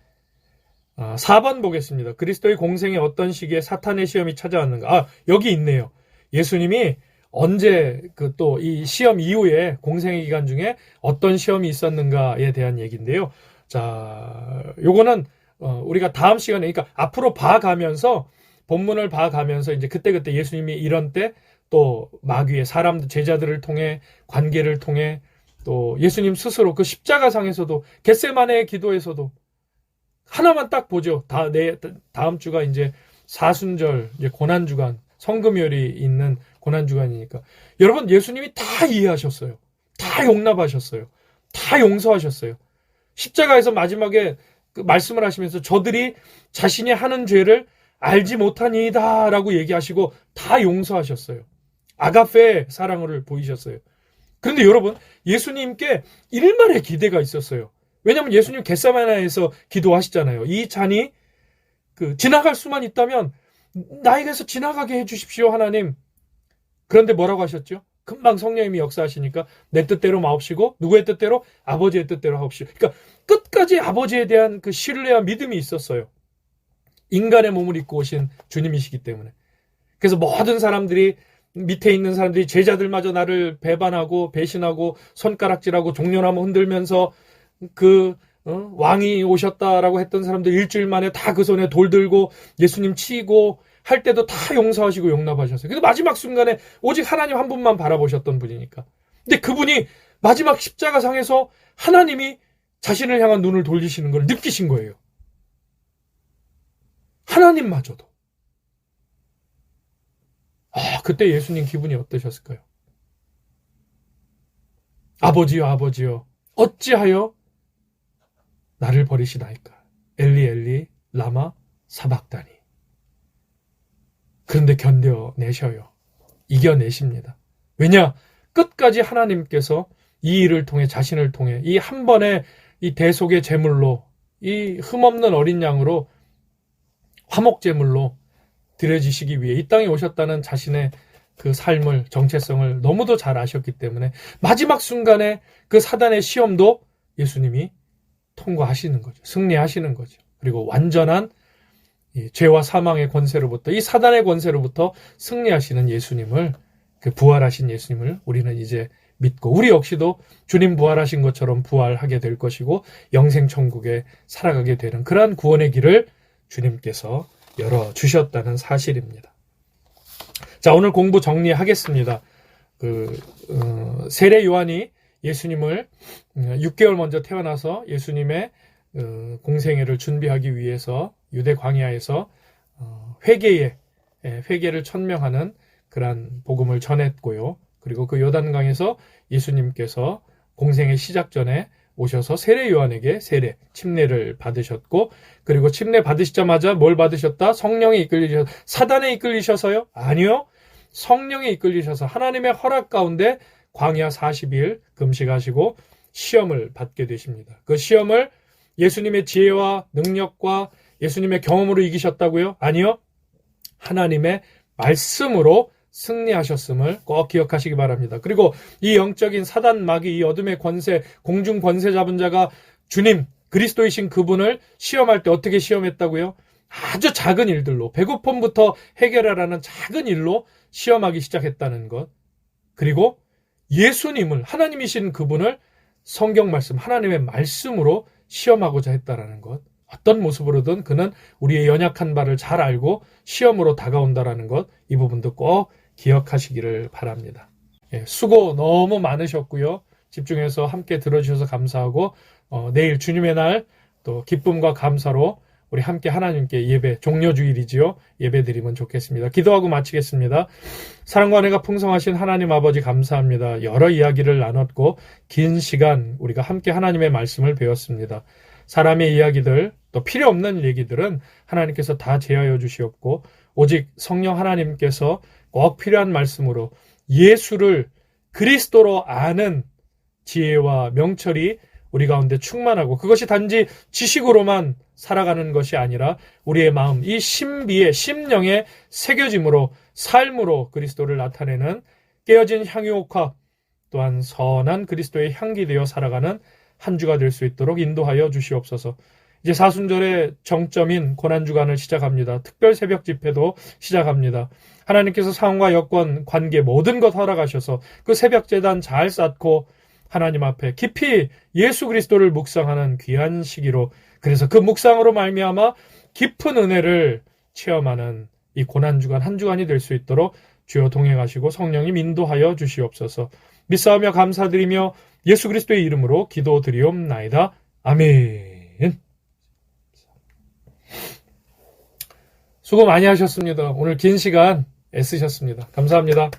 4번 보겠습니다. 그리스도의 공생에 어떤 시기에 사탄의 시험이 찾아왔는가? 여기 있네요. 예수님이 언제 또 이 시험 이후에 공생의 기간 중에 어떤 시험이 있었는가에 대한 얘기인데요. 자, 요거는 우리가 다음 시간에, 그러니까 앞으로 봐가면서 본문을 봐가면서 이제 그때그때 예수님이 이런 때 또 마귀의 사람들, 제자들을 통해 관계를 통해 또 예수님 스스로 그 십자가상에서도 겟세마네의 기도에서도 하나만 딱 보죠. 다음 주가 이제 사순절, 이제 고난주간, 성금요일이 있는 고난주간이니까. 여러분, 예수님이 다 이해하셨어요. 다 용납하셨어요. 다 용서하셨어요. 십자가에서 마지막에 그 말씀을 하시면서 저들이 자신이 하는 죄를 알지 못하니이다 라고 얘기하시고 다 용서하셨어요. 아가페 사랑을 보이셨어요. 그런데 여러분, 예수님께 일말의 기대가 있었어요. 왜냐하면 예수님 겟세마네에서 기도하시잖아요. 이 잔이 지나갈 수만 있다면 나에게서 지나가게 해주십시오, 하나님. 그런데 뭐라고 하셨죠? 금방 성령님이 역사하시니까 내 뜻대로 마옵시고 누구의 뜻대로? 아버지의 뜻대로 하옵시오. 그러니까 끝까지 아버지에 대한 그 신뢰와 믿음이 있었어요. 인간의 몸을 입고 오신 주님이시기 때문에. 그래서 모든 사람들이, 밑에 있는 사람들이, 제자들마저 나를 배반하고 배신하고 손가락질하고 종려나무 흔들면서 왕이 오셨다라고 했던 사람들 일주일 만에 다 그 손에 돌 들고 예수님 치고 할 때도 다 용서하시고 용납하셨어요. 근데 마지막 순간에 오직 하나님 한 분만 바라보셨던 분이니까. 근데 그분이 마지막 십자가상에서 하나님이 자신을 향한 눈을 돌리시는 걸 느끼신 거예요. 하나님마저도. 그때 예수님 기분이 어떠셨을까요? 아버지여, 아버지여, 어찌하여 나를 버리시나이까? 엘리 엘리 라마 사박다니. 그런데 견뎌내셔요. 이겨내십니다. 왜냐? 끝까지 하나님께서 이 일을 통해, 자신을 통해, 이 한 번의 이 대속의 제물로, 이 흠없는 어린 양으로, 화목제물로 드려지시기 위해 이 땅에 오셨다는 자신의 그 삶을, 정체성을 너무도 잘 아셨기 때문에 마지막 순간에 그 사단의 시험도 예수님이 통과하시는 거죠. 승리하시는 거죠. 그리고 완전한 이 죄와 사망의 권세로부터, 이 사단의 권세로부터 승리하시는 예수님을, 그 부활하신 예수님을 우리는 이제 믿고, 우리 역시도 주님 부활하신 것처럼 부활하게 될 것이고 영생천국에 살아가게 되는 그러한 구원의 길을 주님께서 열어주셨다는 사실입니다. 자, 오늘 공부 정리하겠습니다. 세례 요한이 예수님을 6개월 먼저 태어나서 예수님의 공생애를 준비하기 위해서 유대 광야에서 회개를 천명하는 그러한 복음을 전했고요. 그리고 그 요단강에서 예수님께서 공생의 시작 전에 오셔서 세례 요한에게 침례를 받으셨고, 그리고 침례 받으시자마자 뭘 받으셨다? 성령에 이끌리셔서, 사단에 이끌리셔서요? 아니요. 성령에 이끌리셔서 하나님의 허락 가운데 광야 40일 금식하시고 시험을 받게 되십니다. 그 시험을 예수님의 지혜와 능력과 예수님의 경험으로 이기셨다고요? 아니요. 하나님의 말씀으로 승리하셨음을 꼭 기억하시기 바랍니다. 그리고 이 영적인 사단 마귀, 이 어둠의 권세, 공중 권세 잡은 자가 주님, 그리스도이신 그분을 시험할 때 어떻게 시험했다고요? 아주 작은 일들로, 배고픔부터 해결하라는 작은 일로 시험하기 시작했다는 것. 그리고 예수님을, 하나님이신 그분을 성경 말씀, 하나님의 말씀으로 시험하고자 했다라는 것. 어떤 모습으로든 그는 우리의 연약한 바를 잘 알고 시험으로 다가온다라는 것, 이 부분도 꼭 기억하시기를 바랍니다. 예, 수고 너무 많으셨고요. 집중해서 함께 들어주셔서 감사하고 내일 주님의 날 또 기쁨과 감사로 우리 함께 하나님께 예배, 종려주일이지요. 예배 드리면 좋겠습니다. 기도하고 마치겠습니다. 사랑과 은혜가 풍성하신 하나님 아버지 감사합니다. 여러 이야기를 나눴고 긴 시간 우리가 함께 하나님의 말씀을 배웠습니다. 사람의 이야기들, 또 필요 없는 얘기들은 하나님께서 다 제하여 주시옵고 오직 성령 하나님께서 꼭 필요한 말씀으로 예수를 그리스도로 아는 지혜와 명철이 우리 가운데 충만하고 그것이 단지 지식으로만 살아가는 것이 아니라 우리의 마음, 이 신비의 심령에 새겨짐으로 삶으로 그리스도를 나타내는 깨어진 향유옥화 또한 선한 그리스도의 향기 되어 살아가는 한 주가 될 수 있도록 인도하여 주시옵소서. 이제 사순절의 정점인 고난주간을 시작합니다. 특별 새벽 집회도 시작합니다. 하나님께서 상황과 여건, 관계 모든 것 허락하셔서 그 새벽 제단 잘 쌓고 하나님 앞에 깊이 예수 그리스도를 묵상하는 귀한 시기로 그래서 그 묵상으로 말미암아 깊은 은혜를 체험하는 이 고난주간 한 주간이 될 수 있도록 주여 동행하시고 성령님 인도하여 주시옵소서. 믿사오며 감사드리며 예수 그리스도의 이름으로 기도드리옵나이다. 아멘. 수고 많이 하셨습니다. 오늘 긴 시간 애쓰셨습니다. 감사합니다.